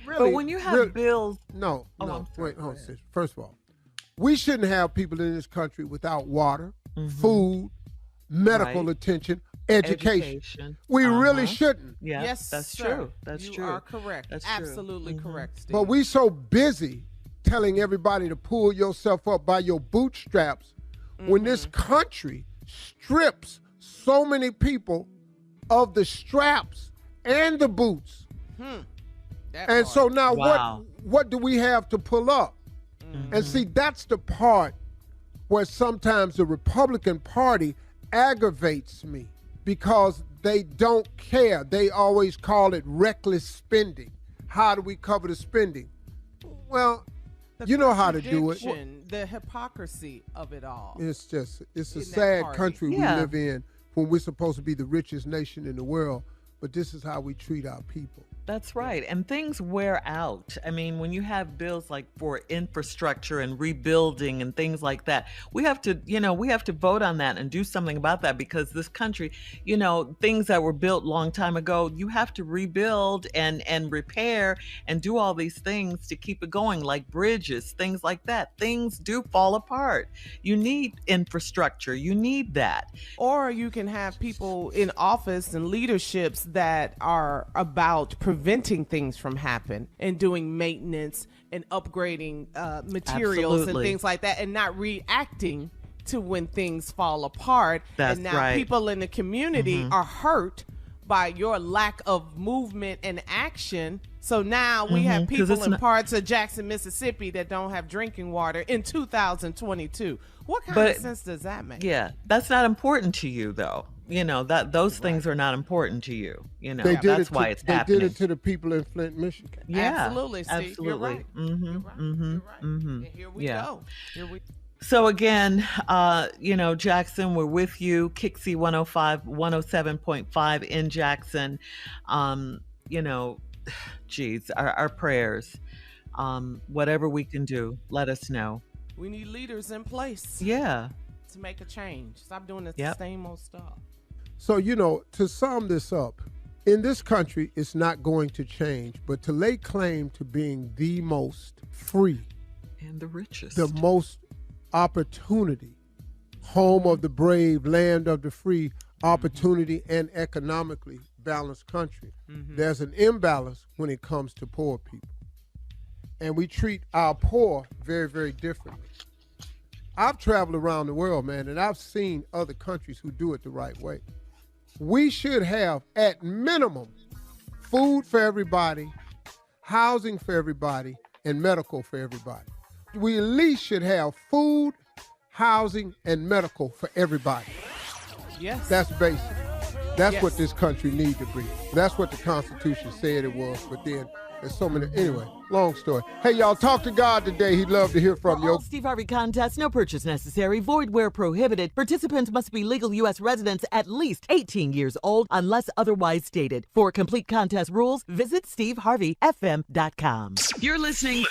Really, But when you have bills... No, I'm no, sorry, wait, hold on, sis. First of all, we shouldn't have people in this country without water, food, medical attention, education. We really shouldn't. Yeah, Yes, that's sir. true. That's true. You are correct. That's true. Absolutely correct, Steve. But we so busy telling everybody to pull yourself up by your bootstraps when this country strips so many people of the straps and the boots. And so now what do we have to pull up? And see, that's the part where sometimes the Republican Party aggravates me because they don't care. They always call it reckless spending. How do we cover the spending? Well, you know how to do it. The hypocrisy of it all. It's a In sad that country party. we live in when we're supposed to be the richest nation in the world, but this is how we treat our people. That's right. And things wear out. I mean, when you have bills like for infrastructure and rebuilding and things like that, we have to vote on that and do something about that because this country, things that were built long time ago, you have to rebuild and repair and do all these things to keep it going, like bridges, things like that. Things do fall apart. You need infrastructure. You need that. Or you can have people in office and leaderships that are about preventing things from happening and doing maintenance and upgrading materials and things like that and not reacting to when things fall apart. That's and now right. people in the community are hurt by your lack of movement and action. So now we have people in parts of Jackson, Mississippi that don't have drinking water in 2022. What kind of sense does that make? Yeah, that's not important to you, though. Those things are not important to you. That's why it's happening. They did it to the people in Flint, Michigan. Yeah, absolutely, Steve. absolutely. You're right. You're right. And here we go. So again, Jackson, we're with you. Kixie 107.5 in Jackson. Our prayers. Whatever we can do, let us know. We need leaders in place. Yeah. To make a change. Stop doing the same old stuff. So, to sum this up, in this country, it's not going to change, but to lay claim to being the most free and the richest, the most opportunity, home of the brave, land of the free, opportunity and economically balanced country. There's an imbalance when it comes to poor people. And we treat our poor very, very differently. I've traveled around the world, man, and I've seen other countries who do it the right way. We should have, at minimum, food for everybody, housing for everybody, and medical for everybody. We at least should have food, housing, and medical for everybody. Yes. That's basic. That's what this country needs to be. That's what the Constitution said it was. But then there's so many. Anyway, long story. Hey, y'all, talk to God today. He'd love to hear from you. All Steve Harvey contests, no purchase necessary, void where prohibited. Participants must be legal U.S. residents at least 18 years old unless otherwise stated. For complete contest rules, visit SteveHarveyFM.com. You're listening